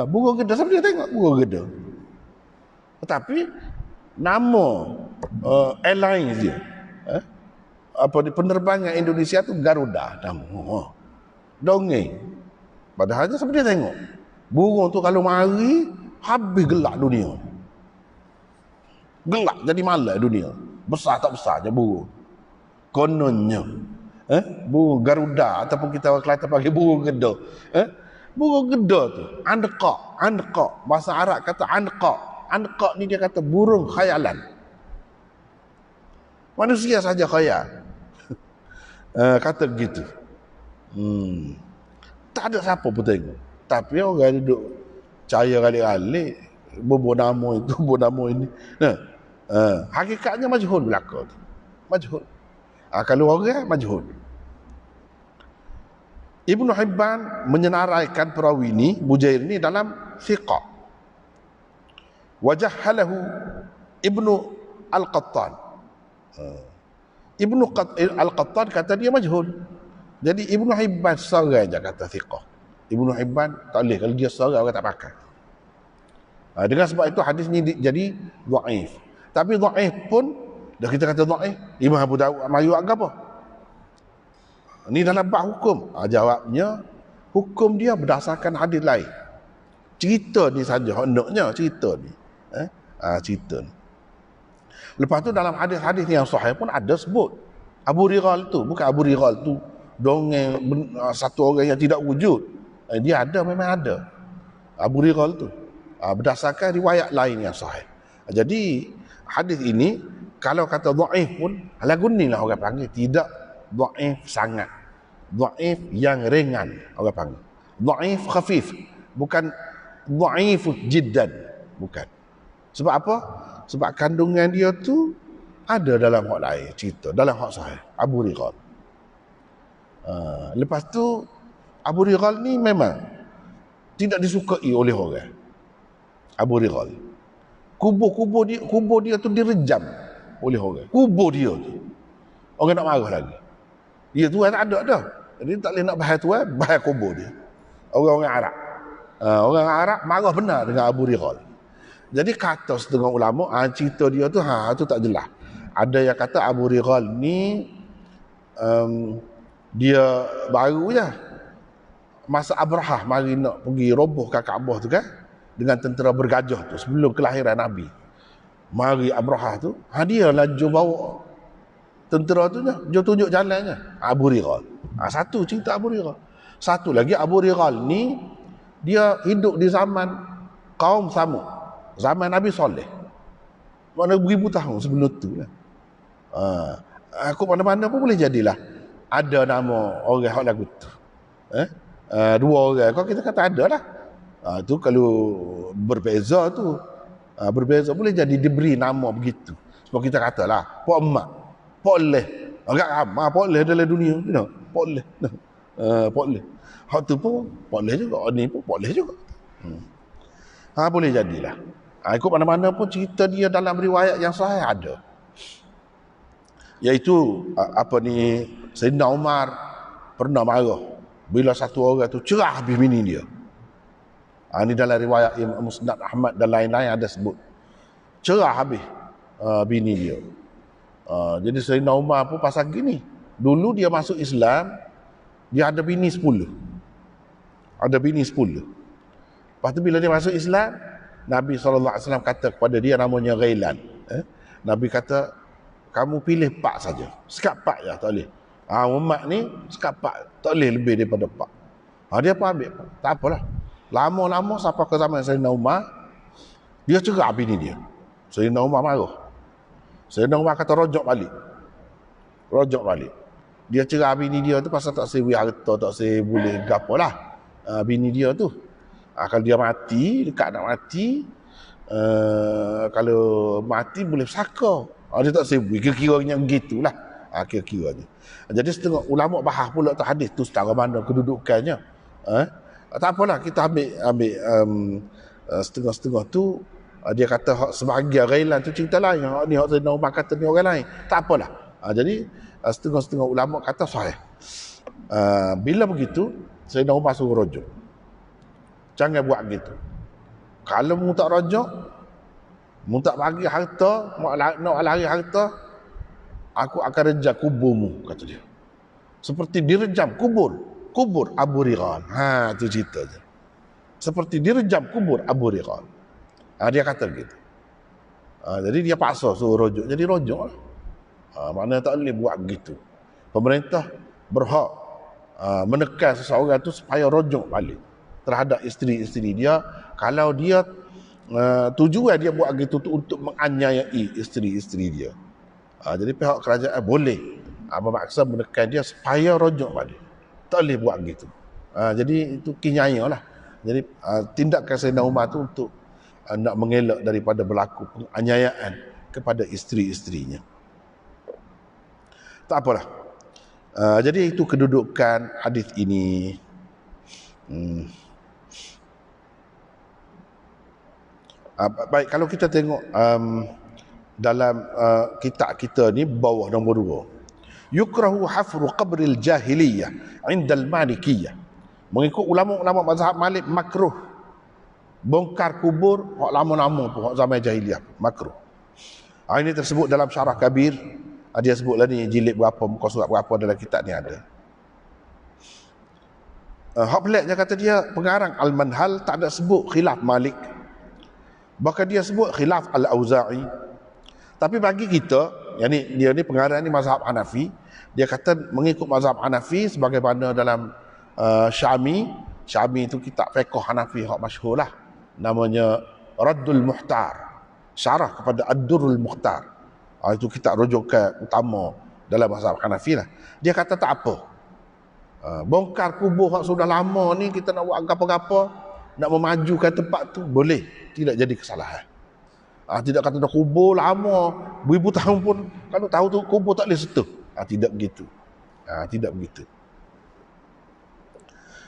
Burung geda, sampai dia tengok burung geda. Tetapi nama airlines dia, penerbangan Indonesia tu Garuda nama. Dongeng. Padahal sampai dia tengok burung tu kalau mari habis gelak dunia. Gelap jadi malam dunia. Besar tak besar je burung. Kononnya burung Garuda, ataupun kita orang Kelantan panggil burung geda. Burung geda tu andqa. Bahasa Arab kata andqa ni dia kata burung khayalan. Manusia saja khayal. Kata begitu. Tak ada siapa pun tengok. Tapi orang duduk percaya galik-galik, bobo nama itu, bobo nama ini. Hakikatnya majhul belaka tu. Majhul. Kalau orang majhul. Ibnu Hibban menyenaraikan perawi ini, Bujair ini dalam thiqah. Wajahhalahu Ibnu Al-Qattan. Ibnu Al-Qattan kata dia majhul. Jadi Ibnu Hibban seorang je kata thiqah. Ibnu Hibban tak boleh, kalau dia seorang orang tak pakai. Dengan sebab itu hadis ni jadi dhaif. Tapi dhaif pun dah kita kata dhaif, Imam Abu Daud mayu agak apa? Ni dalam bab hukum. Jawabnya hukum dia berdasarkan hadis lain. Cerita ni saja hendaknya cerita ni. Cerita ni. Lepas tu dalam hadis-hadis yang sahih pun ada sebut Abu Righal tu, bukan Abu Righal tu dongeng satu orang yang tidak wujud. Dia ada, memang ada Abu Righal tu, berdasarkan riwayat lain yang sahih. Jadi hadis ini kalau kata dhaif pun lagu ni lah orang panggil, tidak dhaif sangat, dhaif yang ringan orang panggil. Dhaif khafif, bukan dhaif jiddan, bukan. Sebab apa? Sebab kandungan dia tu ada dalam hak lain cerita, dalam hak sahih Abu Righal. Lepas tu Abu Righal ni memang tidak disukai oleh orang. Abu Righal, kubur dia tu direjam oleh orang. Kubur dia tu orang nak marah lagi. Dia tu tak ada dah. Jadi tak boleh nak bahas tu, bahas kubur dia. Orang-orang Arab. Orang Arab marah benar dengan Abu Righal. Jadi kata setengah ulama, cerita dia tu tak jelas. Ada yang kata Abu Righal ni dia baru je masa Abrahah mari nak pergi robohkan Kaabah tu kan, dengan tentera bergajah tu sebelum kelahiran Nabi. Mari Abrahah tu, dia laju bawa tentera tu je tunjuk jalannya. Abu Righal. Satu cerita Abu Righal. Satu lagi Abu Righal ni dia hidup di zaman kaum Samud, zaman Nabi Saleh. Mana beribu tahun sebelum tu lah. Aku mana-mana pun boleh jadilah ada nama orang hak lagu tu. Dua orang kau kita kata ada lah. Tu kalau berbeza tu, berbeza boleh jadi diberi nama begitu. Sebab kita katalah Pok Emak, Pok Leh. Agak ramai Pok Leh dalam dunia, you know. Pok Leh. Pok Leh. Hak tu pun Pok Leh juga, ni pun Pok Leh juga. Boleh jadilah. Ikut mana-mana pun cerita dia dalam riwayat yang sahih ada. Iaitu Sayyidina Umar pernah marah bila satu orang tu cerah habis bini dia. Ini dalam riwayat Imam Musnad Ahmad dan lain-lain ada sebut. Cerah habis bini dia. Jadi Sayyidina Umar pun pasal gini. Dulu dia masuk Islam, dia ada bini 10. Ada bini 10. Lepas tu bila dia masuk Islam, Nabi SAW kata kepada dia, namanya Ghailan. Nabi kata, kamu pilih 4 saja. Sekat 4 je, tak boleh. Umat ni sekat 4, tak boleh lebih daripada 4. Dia pun ambil 4. Tak apalah. Lama-lama sampai ke zaman Sayyidina Umar, dia cerah bini dia. Sayyidina Umar marah. Sayyidina Umar kata rojok balik. Rojok balik. Dia cerah bini dia tu pasal tak sewi harta, tak sewi boleh gapo lah. Bini dia tu. Kalau dia mati, dekat nak mati, kalau mati boleh bersaka. Dia tak sewi. Kira-kiranya begitulah. Kira-kiranya. Jadi setengah ulama bahas pula tu hadis tu setara mana kedudukannya. Tak apalah, kita ambil setengah-setengah tu. Dia kata sebahagian Ghailan tu cerita lain. Ni hak Sayyidina Umar kata ni orang lain. Tak apalah. Jadi setengah-setengah ulama kata sahih. Bila begitu, Sayyidina Umar suruh rojok. Jangan buat gitu. Kalau mu tak rojok, mu tak bagi harta, nak lari harta, aku akan rejam kuburmu, kata dia. Seperti direjam kubur Abu Righal. Tu cerita je. Seperti direjam kubur Abu Righal. Dia kata gitu. Jadi dia paksa suruh rojok. Jadi rojok lah. Maknanya tak boleh buat gitu. Pemerintah berhak menekan seseorang tu supaya rojok balik terhadap isteri-isteri dia. Kalau dia tujuan dia buat gitu tu untuk menganiayai isteri-isteri dia. Jadi pihak kerajaan boleh memaksa menekan dia supaya rojok balik. Tak boleh buat gitu. Jadi itu kinyaya lah. Jadi tindakan Sayyidina Umar tu untuk nak mengelak daripada berlaku penganiayaan kepada isteri-isterinya. Tak apalah. Jadi itu kedudukan hadis ini. Baik, kalau kita tengok dalam kitab kita ni bawah nombor 2. Yukrahu hafru qabril jahiliyah indal malikiyah. Mengikut ulama-ulama mazhab Malik makruh bongkar kubur hak lama-lama pun hak zaman jahiliyah makruh. Ini tersebut dalam Syarah Kabir. Dia sebutlah ni jilid berapa, muka surat berapa dalam kitab ni ada. Hak peliknya kata dia pengarang Al-Manhal tak ada sebut khilaf Malik. Bahkan dia sebut khilaf Al-Auza'i. Tapi bagi kita, dia ni pengarang ni mazhab Hanafi, dia kata mengikut mazhab Hanafi sebagaimana dalam Syami itu kitab fiqh Hanafi hak masyhur lah. Namanya Raddul Muhtar. Syarah kepada Ad-Durrul Mukhtar. Itu kitab rujukan utama dalam mazhab Hanafi lah. Dia kata tak apa. Bongkar kubur yang sudah lama ni, kita nak buat apa-apa, nak memajukan tempat tu, boleh. Tidak jadi kesalahan. Tidak kata dah kubur lama, beribu tahun pun, kalau tahu tu kubur tak boleh sentuh. Tidak begitu. Tidak begitu.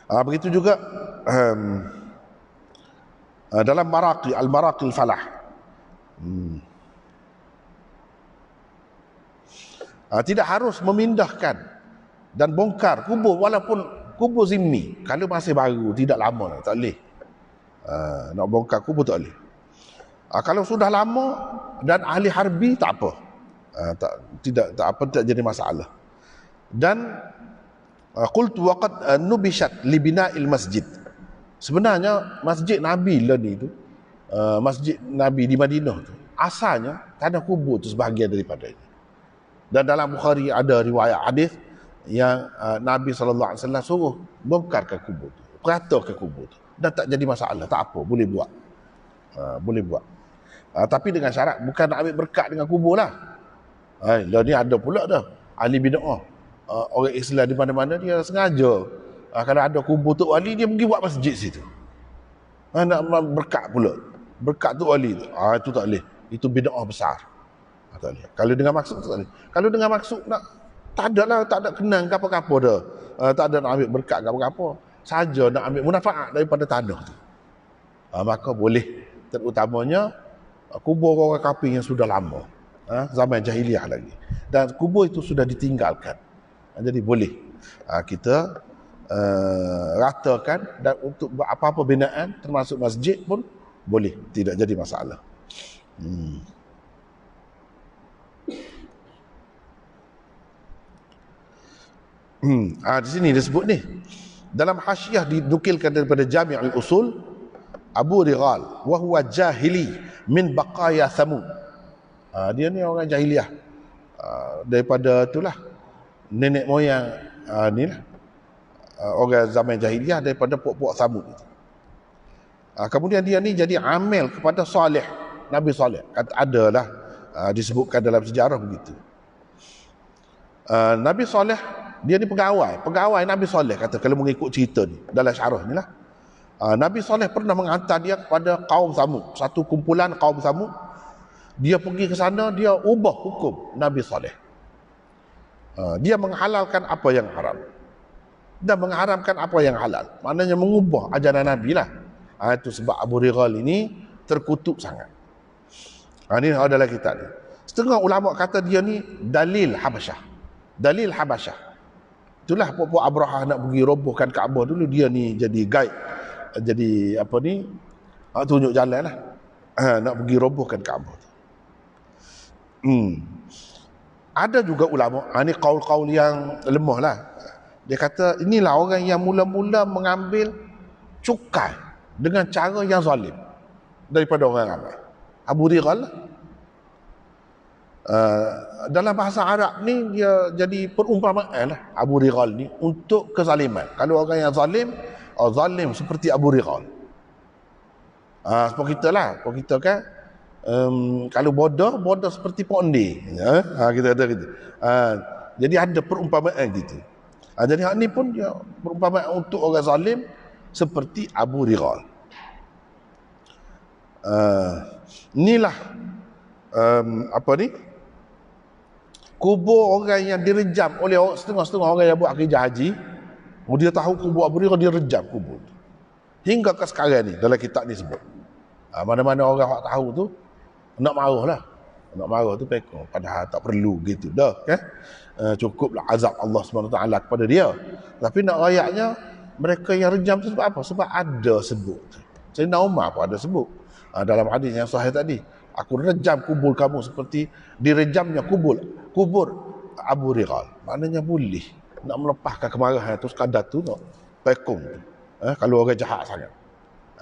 Begitu juga dalam Maraqi, Al-Maraqil Falah. Tidak harus memindahkan dan bongkar kubur walaupun kubur zimmi. Kalau masih baru, tidak lama, tak boleh. Nak bongkar kubur tak boleh. Kalau sudah lama dan ahli harbi tak apa. Tak jadi masalah. Dan qultu waqad nubishat li bina'il masjid. Sebenarnya masjid Nabi lah ni tu, masjid Nabi di Madinah tu, asalnya tanah kubur tu sebahagian daripada ini. Dan dalam Bukhari ada riwayat hadis yang Nabi SAW suruh bongkarkan kubur tu, peratakan kubur tu, dan tak jadi masalah, tak apa, boleh buat. Boleh buat. Tapi dengan syarat bukan nak ambil berkat dengan kubur lah. Lah ni ada pula dah ahli bid'ah, orang Islam di mana-mana dia sengaja kalau ada kubur Tok Wali dia pergi buat masjid situ. Nak berkat pula, berkat Tok Wali tu. Itu tak boleh, itu bid'ah besar. Tak boleh. Kalau dengan maksud tak boleh. Kalau dengan maksud nak, tak ada lah, tak ada kenang apa-apa dah. Tak ada nak ambil berkat apa-apa, saja nak ambil manfaat daripada tanah tu. Maka boleh. Terutamanya kubur orang kafir yang sudah lama, zaman jahiliah lagi, dan kubur itu sudah ditinggalkan. Jadi boleh kita ratakan, dan untuk apa-apa binaan termasuk masjid pun boleh, tidak jadi masalah. Di sini disebut ni dalam hasyiah, dinukilkan daripada Jami' al-Usul Abu Righal, wa huwa jahili min baqaya Thamud. Dia ni orang jahiliah, daripada itulah nenek moyang ni lah, orang zaman jahiliah daripada puak-puak Thamud itu. Kemudian dia ni jadi amil kepada Saleh, Nabi Saleh. Adalah disebutkan dalam sejarah begitu. Nabi Saleh dia ni pegawai Nabi Saleh, kata kalau mengikut cerita ni dalam syarah ni lah. Nabi Saleh pernah menghantar dia kepada kaum Thamud, satu kumpulan kaum Thamud. Dia pergi ke sana, dia ubah hukum Nabi Saleh. Dia menghalalkan apa yang haram dan mengharamkan apa yang halal. Maknanya mengubah ajaran Nabi lah. Itu sebab Abu Righal ini terkutuk sangat. Ini adalah kitab ni. Setengah ulama kata dia ni dalil Habasyah. Dalil Habasyah. Itulah puak-puak Abrahah nak pergi robohkan Kaabah dulu, dia ni jadi guide, jadi apa ni, tunjuk jalan lah, nak pergi robohkan Kaabah. Ada juga ulama, ni kaul-kaul yang lemah lah. Dia kata inilah orang yang mula-mula mengambil cukai dengan cara yang zalim daripada orang ramai. Abu Righal. Dalam bahasa Arab ni dia jadi perumpamaan lah, Abu Righal ni, untuk kezaliman. Kalau orang yang zalim, zalim seperti Abu Righal. Seperti kita lah, seperti kita kan, kalau bodoh seperti ponde. Kita ada gitu. Jadi ada perumpamaan gitu. Jadi hak ni pun dia perumpamaan untuk orang zalim seperti Abu Righal. Inilah apa ni, kubur orang yang direjam oleh setengah-setengah orang yang buat akidah haji. Dia tahu kubur Abu Righal, dia rejam kubur tu. Hingga ke sekarang ni dalam kitab ni sebut. Mana-mana orang tahu tu nak marah lah. Nak marah tu pekor, padahal tak perlu gitu dah kan. Cukuplah azab Allah SWT kepada dia. Tapi nak rayaknya mereka yang rejam tu sebab apa? Sebab ada sebut. Sayyidina Umar pun ada sebut dalam hadis yang sahih tadi, aku rejam kubur kamu seperti direjamnya kubur Abu Righal. Maknanya boleh nak melepaskan kemarahan tu sekadar tu nak pekung. Kalau orang jahat sangat,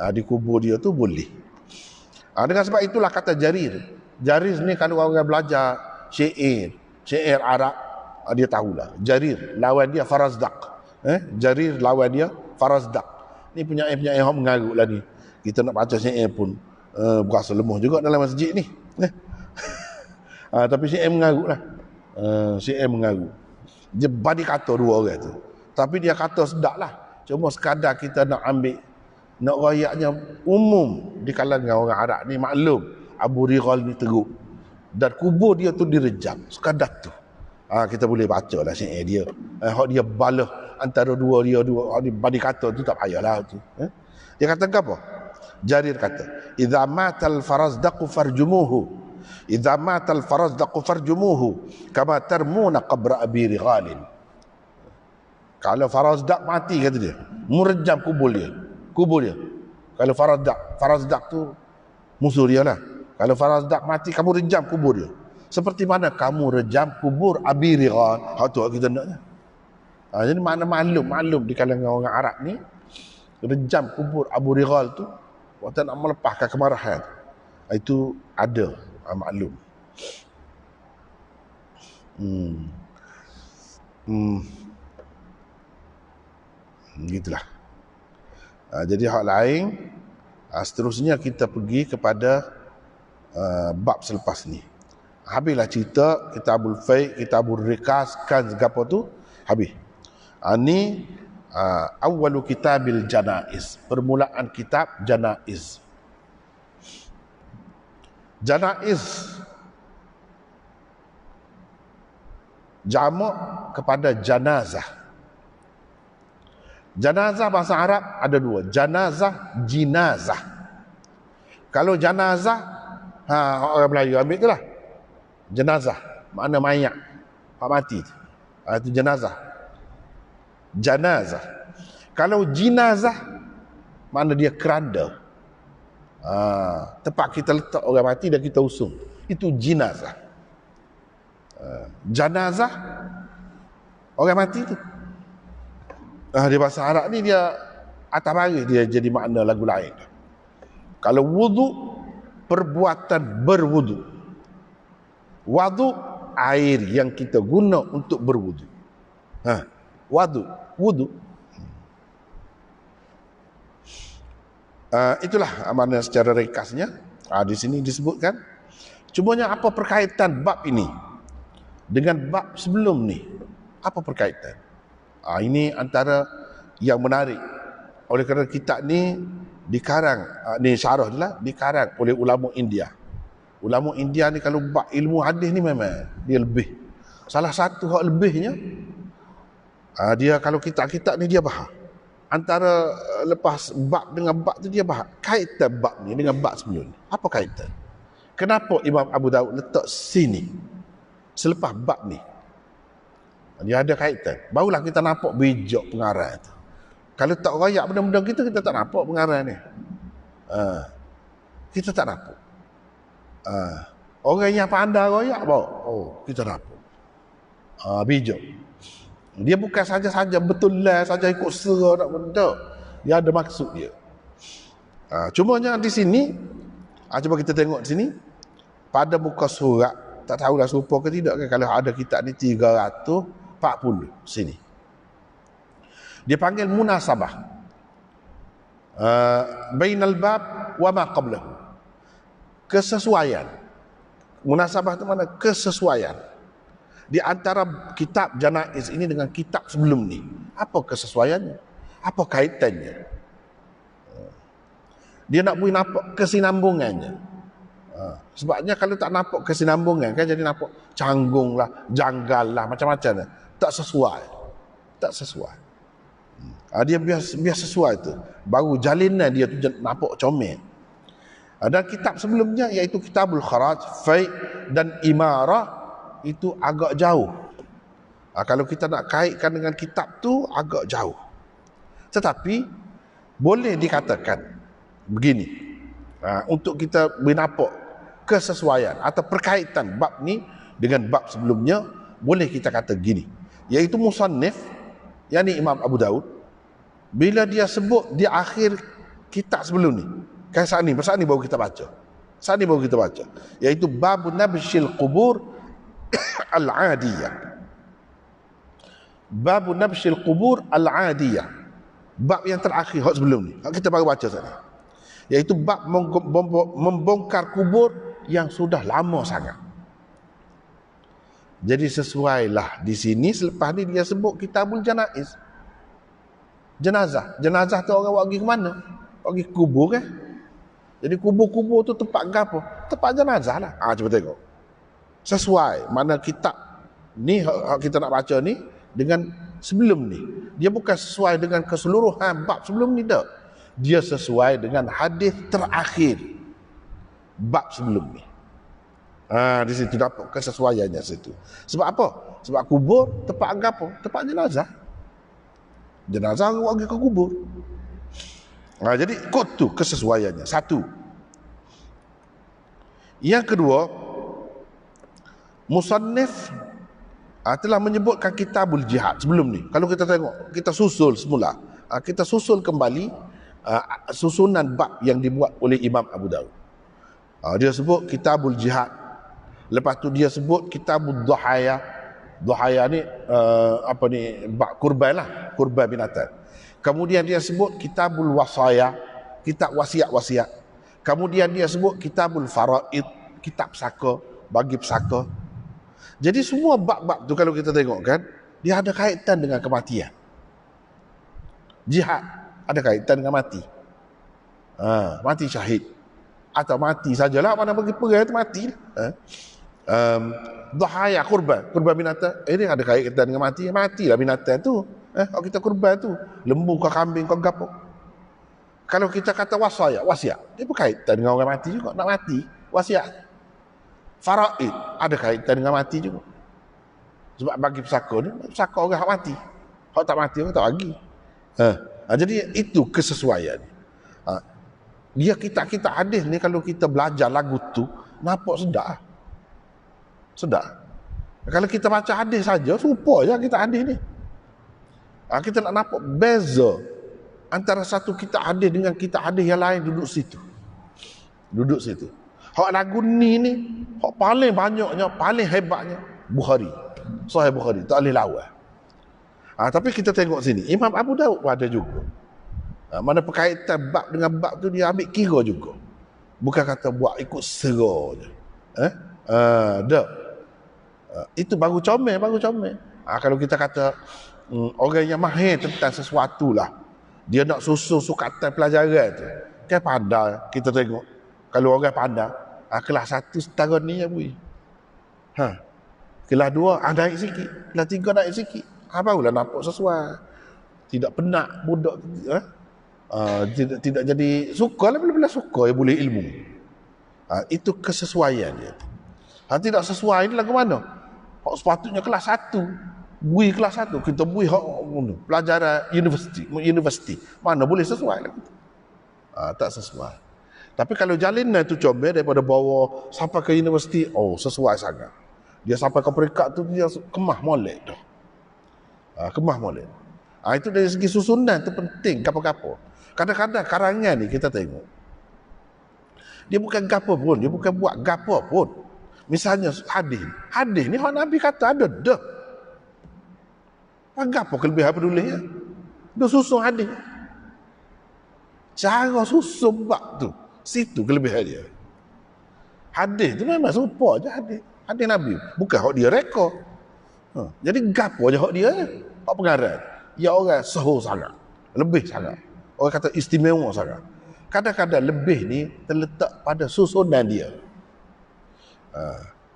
di kubur dia tu boleh. Dengan sebab itulah kata Jarir ni, kalau orang belajar syair Arab, dia tahulah. Jarir lawan dia Farazdaq. Jarir lawan dia Farazdaq. Ni penyair-penyair yang mengarut lah ni. Kita nak baca syair pun berasa lemah juga dalam masjid ni. Tapi syair mengarut lah. Syair mengarut. Dia badi kata dua orang tu. Tapi dia kata sedap lah. Cuma sekadar kita nak ambil, nak rayaknya umum di kalangan orang Arab ni maklum Abu Righal ni teruk dan kubur dia tu direjam, sekadar tu. Kita boleh baca lah syair dia. Hak dia balah antara dua badi kata tu tak payahlah tu. Dia kata apa? Jarir kata, idza matal farazdaq farjumuhu, idza matal farazdaq farjumuhu kama tarmuna qabra Abi Righal. Kalau Farazdaq mati, kata dia, merejam kubur dia. Kalau Farazdaq tu musuh dia lah. Kalau Farazdak mati, kamu rejam kubur dia. Seperti mana kamu rejam kubur Abi Righal. Tu kita naknya. Jadi makna maklum di kalangan orang Arab ni, rejam kubur Abu Righal tu waktu nak melepaskan kemarahan. Itu ada maklum. Gitulah. Jadi hak lain, seterusnya kita pergi kepada bab selepas ni. Habislah cerita Kitabul Faiq, Kitabul Rikas, kan apa tu habis. Ni awwalu kitabil janaiz, permulaan kitab janaiz. Janaiz jamak kepada janazah. Janazah bahasa Arab ada dua, janazah, jinazah. Kalau janazah, orang Melayu ambil itulah. Jenazah, makna mayat, pak mati. Itu jenazah. Janazah. Kalau jinazah, makna dia keranda. Tempat kita letak orang mati dan kita usung. Itu jinazah. Janazah, orang mati tu. Di bahasa Arab ni dia atas baris dia jadi makna lagu lain. Kalau wudu, perbuatan berwudu. Wudu, air yang kita guna untuk berwudu. Wudu. Itulah makna secara ringkasnya. Di sini disebutkan. Cumanya apa perkaitan bab ini dengan bab sebelum ni? Apa perkaitan? Ini antara yang menarik. Oleh kerana kitab ni dikarang, ni syarah adalah dikarang oleh ulama India. Ulama India ni kalau bab ilmu hadis ni memang dia lebih. Salah satu hak lebihnya, dia kalau kitab-kitab ni dia bahas. Antara lepas bab dengan bab tu dia bahas. Kaitan bab ni dengan bab sebelum ni. Apa kaitan? Kenapa Imam Abu Daud letak sini selepas bab ni? Dia ada kaitan. Barulah kita nampak bijak pengarang tu. Kalau tak rayak benda-benda kita tak nampak pengarang ni. Kita tak nampak. Orang yang pandai rayak bawa. Kita nampak. Bijak. Dia bukan saja-saja betul lah saja ikut serah nak benda. Dia ada maksud dia. Cumanya di sini, cuba kita tengok di sini, pada muka surat, tak tahulah serupa ke tidak kan, kalau ada kitab ni 340 sini. Dia panggil munasabah. Bainal bab wa ma qablahu. Kesesuaian. Munasabah itu mana? Kesesuaian. Di antara kitab janaiz ini dengan kitab sebelum ni. Apa kesesuaiannya? Apa kaitannya? Dia nak boleh nampak kesinambungannya. Sebabnya kalau tak nampak kesinambungan kan jadi nampak canggung lah, janggal lah, macam-macam lah. Tak sesuai. Tak sesuai. Dia biar sesuai tu. Baru jalinan dia tu nampak comel. Dan kitab sebelumnya iaitu Kitabul Kharaj, Faiq dan Imarah itu agak jauh. Kalau kita nak kaitkan dengan kitab tu agak jauh. Tetapi boleh dikatakan begini. Untuk kita nampak kesesuaian atau perkaitan bab ni dengan bab sebelumnya, boleh kita kata gini. Iaitu musannif, yakni Imam Abu Daud, bila dia sebut di akhir kitab sebelum ni, kan saat ni baru kita baca. Saat ni baru kita baca. Iaitu Babun Nabshil Qubur Al-Adiyah. Babun Nabshil Qubur Al-Adiyah. Bab yang terakhir sebelum ni. Kita baru baca saat ni. Iaitu bab membongkar kubur yang sudah lama sangat. Jadi sesuailah di sini selepas ni dia sebut Kitabul Janaiz. Jenazah. Jenazah tu orang pergi ke mana? Pergi kubur kan? Jadi kubur-kubur tu tempat apa? Tempat jenazah lah. Cuba tengok. Sesuai mana kitab ni kita nak baca ni dengan sebelum ni. Dia bukan sesuai dengan keseluruhan bab sebelum ni dah. Dia sesuai dengan hadis terakhir bab sebelum ni. Di situ dapat kesesuaiannya situ. Sebab apa? Sebab kubur tempat apa? Tempat jenazah. Jenazah pergi ke kubur. Jadi kot tu kesesuaiannya. Satu. Yang kedua, musannif telah menyebutkan kitabul jihad sebelum ni. Kalau kita tengok, kita susul semula, kita susul kembali susunan bab yang dibuat oleh Imam Abu Daud. Dia sebut kitabul jihad, lepas tu dia sebut kitabul dhahaya. Dhahaya ni bab kurban lah, kurban binatang. Kemudian dia sebut kitabul wasaya, kitab wasiat-wasiat. Kemudian dia sebut kitabul faraid, kitab pusaka, bagi pusaka. Jadi semua bab-bab tu kalau kita tengok kan, dia ada kaitan dengan kematian. Jihad ada kaitan dengan mati. Mati syahid. Atau mati sajalah, mana pergi perang tu mati. Dhahaya, kurban binatang. Ini ada kaitan dengan mati. Matilah binatang tu. Kalau kita kurban tu, lembu kau kambing kau gapo. Kalau kita kata wasiat, dia berkaitan dengan orang mati juga, nak mati, wasiat. Faraid ada kaitan dengan mati juga. Sebab bagi pusaka ni, pusaka orang hak mati. Hak tak mati orang tak bagi. Jadi itu kesesuaian. Dia kita hadis ni kalau kita belajar lagu tu, nampak sedap. Sedap. Kalau kita baca hadis saja, serupa je kita hadis ni. Kita nak nampak beza antara satu kita hadis dengan kita hadis yang lain duduk situ. Duduk situ. Hak lagu ni hak paling banyaknya, paling hebatnya Bukhari. Sahih Bukhari, tak boleh lawan. Tapi kita tengok sini, Imam Abu Daud pun ada juga. Mana perkaitan bab dengan bab tu dia ambil kira juga. Bukan kata buat ikut sera je. Itu baru comel. Kalau kita kata orang yang mahir tentang sesuatu lah, dia nak susun sukatan pelajaran tu, kan pandai kita tengok. Kalau orang pandai, kelas 1 setara ni ya bui. Kelas 2 naik sikit, kelas 3 naik sikit. Barulah nampak sesuai. Tidak penat budak tidak jadi suka lah, bila-bila suka ya boleh ilmu. Itu kesesuaian dia. Tidak sesuai ni lagu mana? Sepatutnya kelas 1. Bui kelas 1, kita bui pelajaran universiti. Mana boleh sesuai lah kita. Tak sesuai. Tapi kalau jalinan tu comel daripada bawah sampai ke universiti, sesuai sangat. Dia sampai ke peringkat tu dia kemah molek dah. Kemah molek. Itu dari segi susunan tu penting gapo-gapo. Kadang-kadang karangan ni kita tengok, dia bukan gapo pun, dia bukan buat gapo pun. Misalnya hadis ni hak Nabi kata ada dah. Gapo kelebihan pedulinya? Dia susun hadis. Cara susun bab tu, situ kelebihan dia. Hadis tu memang serupa je hadis Nabi. Bukan hak dia rekod. Jadi gapo je hak dia? Hak pengarang. Ya orang sahur sangat. Lebih sangat. Orang kata istimewa sangat. Kadang-kadang lebih ni terletak pada susunan dia.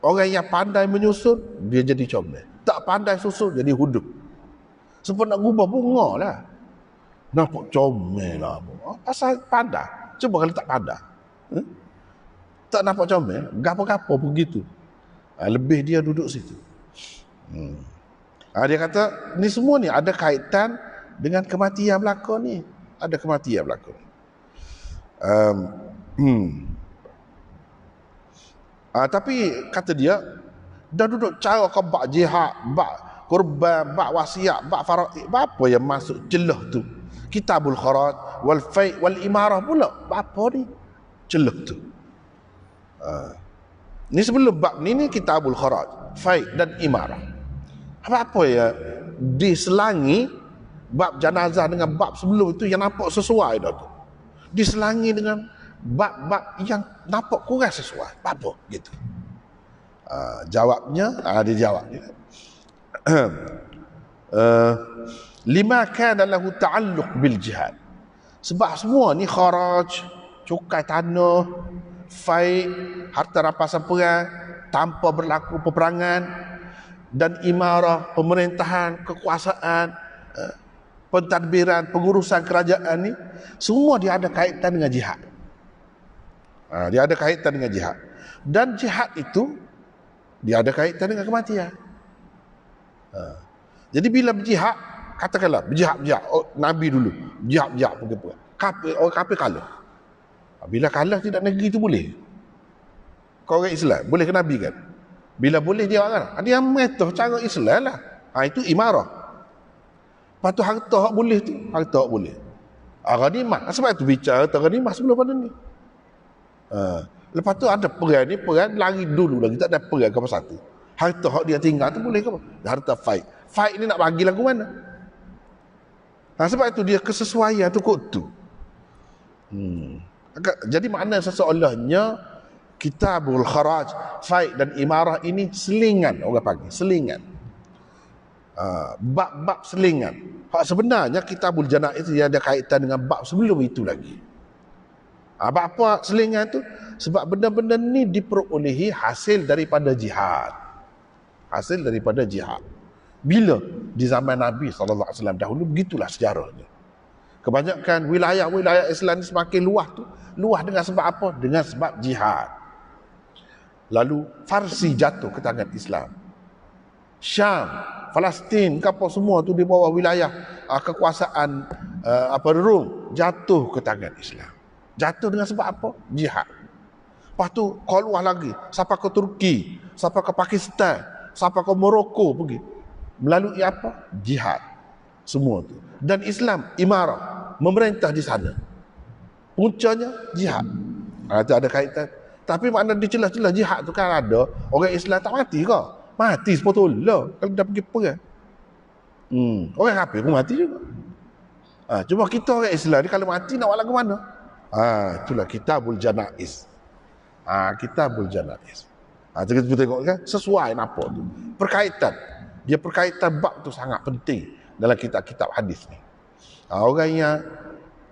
Orang yang pandai menyusun, dia jadi comel. Tak pandai susun, jadi hudup. Sebab nak gubah bunga lah. Nampak comel lah. Pasal pandai. Cuba kalau tak pandai. Tak nampak comel, gapo-gapo begitu. Lebih dia duduk situ. Dia kata, ni semua ni ada kaitan dengan kematian berlaku ni. Ada kematian berlaku. Tapi kata dia, dah duduk cara kau bak jihad, bak kurban, bak wasiat, bak faraid, apa yang masuk celah tu? Kitabul kharaj, wal fai, wal imarah pula. Apa ni? Celah tu. Ni sebelum bab ni kitabul kharaj, fai dan imarah. Apa ya diselangi bab jenazah dengan bab sebelum itu yang nampak sesuai dah tu. Diselangi dengan bab-bab yang nampak kurang sesuai. Apa gitu. Jawabnya dia jawab ni. Lima kana lahu ta'alluq bil jihad. Sebab semua ni kharaj, cukai tanah, fai, harta rampasan perang tanpa berlaku peperangan, dan imarah, pemerintahan, kekuasaan, pentadbiran, pengurusan kerajaan ni, semua dia ada kaitan dengan jihad. Dia ada kaitan dengan jihad. Dan jihad itu dia ada kaitan dengan kematian. Jadi bila berjihad, katakanlah berjihad, Nabi dulu berjihad pergi-pergi. Orang kafir kalah. Bila kalah tidak negeri itu boleh. kau orang Islam boleh ke Nabi kan? Bila boleh dia kan? Dia mengetahui cara Islam lah. Itu imarah. Lepas tu harta hak boleh tu, harta hak boleh. Ghanimah. Sebab tu bicara tentang ghanimah sebelum pada ni. Lepas tu ada perang lari dulu lagi, tak ada perang ke satu. Harta hak dia tinggal tu boleh ke apa? Harta fight. Fight ni nak bagi lagu mana? Sebab itu dia kesesuaian tu kot tu. Jadi makna seseolahnya Kitabul Kharaj, fight dan imarah ini selingan, orang panggil selingan. Bab-bab selingan. Hak sebenarnya Kitabul Janaiz itu ada kaitan dengan bab sebelum itu lagi. Bab apa selingan tu? Sebab benda-benda ni diperolehi hasil daripada jihad. Hasil daripada jihad. Bila? Di zaman Nabi SAW dahulu, begitulah sejarahnya. Kebanyakan wilayah-wilayah Islam ni semakin luas tu. Luas dengan sebab apa? Dengan sebab jihad. Lalu Farsi jatuh ke tangan Islam. Syam, Palestin, apa semua tu di bawah wilayah kekuasaan Rom jatuh ke tangan Islam. Jatuh dengan sebab apa? Jihad. Lepas tu keluar lagi, sampai ke Turki, sampai ke Pakistan, sampai ke Morocco pergi. Melalui apa? Jihad. Semua tu. Dan Islam imarah, memerintah di sana. Puncanya jihad. Itu ada kaitan. Tapi makna di celah-celah jihad tu kan ada orang Islam tak mati ke? Mati sepotollah kalau dah pergi perang. Orang kafir pun mati juga. Cuma kita orang Islam ni kalau mati nak buat lagu mana? Itulah Kitabul Janaiz. Kitabul Janaiz. Kita tengok kan sesuai nampak tu. Perkaitan. Dia perkaitan bab tu sangat penting dalam kitab-kitab hadis ni. Orang yang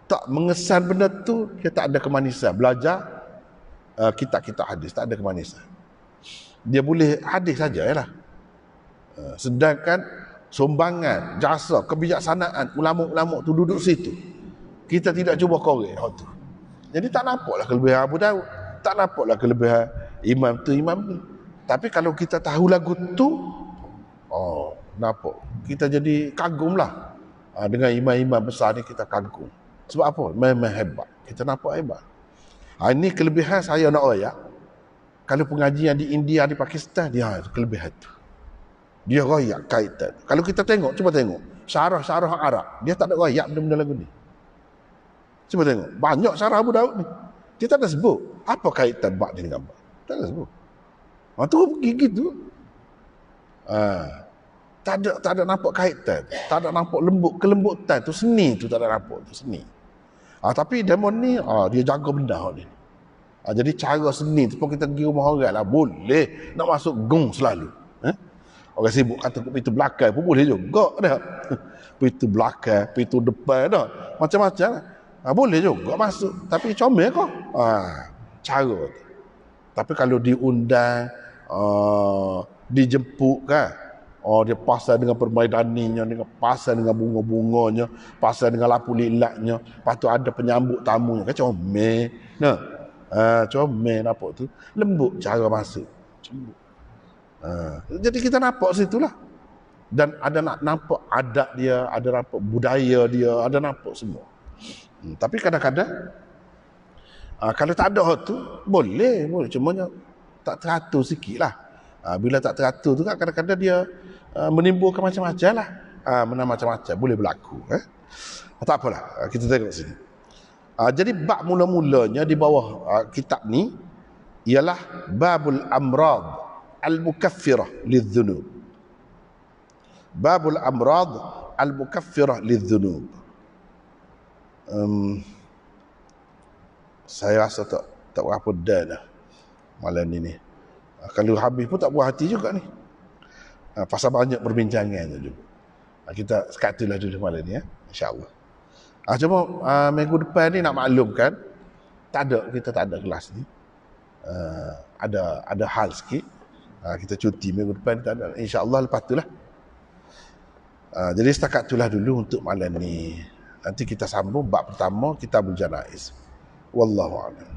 tak mengesan benda tu dia tak ada kemanisan. Belajar kitab-kitab hadis tak ada kemanisan. Dia boleh hadis saja lah. Sedangkan sumbangan, jasa, kebijaksanaan ulama-ulama tu duduk situ. Kita tidak cuba korek hal tu. Jadi tak nampaklah kelebihan Abu Daud, tak nampaklah kelebihan imam tu imam ni. Tapi kalau kita tahu lagu tu, nampak. Kita jadi kagumlah. Dengan imam-imam besar ni kita kagum. Sebab apa? Memang hebat. Kita nampak hebat. Ini kelebihan saya nak royak. Kalau pengajian di India, di Pakistan, dia kelebihan tu. Dia royak kaitan. Kalau kita tengok, cuba tengok. Syarah-syarah Arab. Dia tak ada royak benda-benda lagu ni. Cuba tengok. Banyak syarah Abu Daud ni. Dia tak ada sebut. Apa kaitan bab ni dengan bab? Tak ada sebut. Tu pergi gitu. Tak ada nampak kaitan. Tak ada nampak kelembutan tu. Seni tu tak ada nampak tu. Seni. Tapi demon ni dia jaga benda ni. Jadi cara seni tu pun kita pergi rumah orang lah boleh nak masuk gong selalu. Orang sibuk kata pintu belakang pun boleh juga dah. Pintu belakang, pintu depan dah. Macam-macam lah. Boleh juga masuk. Tapi comel kau. Cara tu. Tapi kalau diundang, dijemput kan. Dia pasal dengan permaidaninya, dengan pasal dengan bunga-bunganya, pasal dengan lampu lilatnya. Lepas tu ada penyambut tamunya. Kan comel. Comel nampak tu. Lembut cara masuk. Jadi kita nampak situlah. Dan ada nak nampak adat dia, ada nampak budaya dia, ada nampak semua. Tapi kadang-kadang kalau tak ada tu boleh. Cuma tak teratur sikit lah. Bila tak teratur tu kan kadang-kadang dia menimbulkan macam-macam lah. Macam-macam boleh berlaku. Tak apalah, kita tengok sini. Jadi bab mula-mulanya di bawah kitab ni ialah babul amrad al-mukaffirah lidh-dhunub. Babul amrad al-mukaffirah lidh-dhunub. Saya rasa tak berapa dah dah malam ni. Kalau habis pun tak puas hati juga ni. Pasal banyak perbincangan juga. Kita sekat itulah dulu malam ni insya-Allah. Cuma minggu depan ni nak maklumkan kita tak ada kelas ni. Ada hal sikit. Kita cuti minggu depan tak ada. Insya-Allah lepas itulah. Jadi setakat itulah dulu untuk malam ni. Nanti kita sambung bab pertama Kitabul Janaiz. Wallahu a'lam.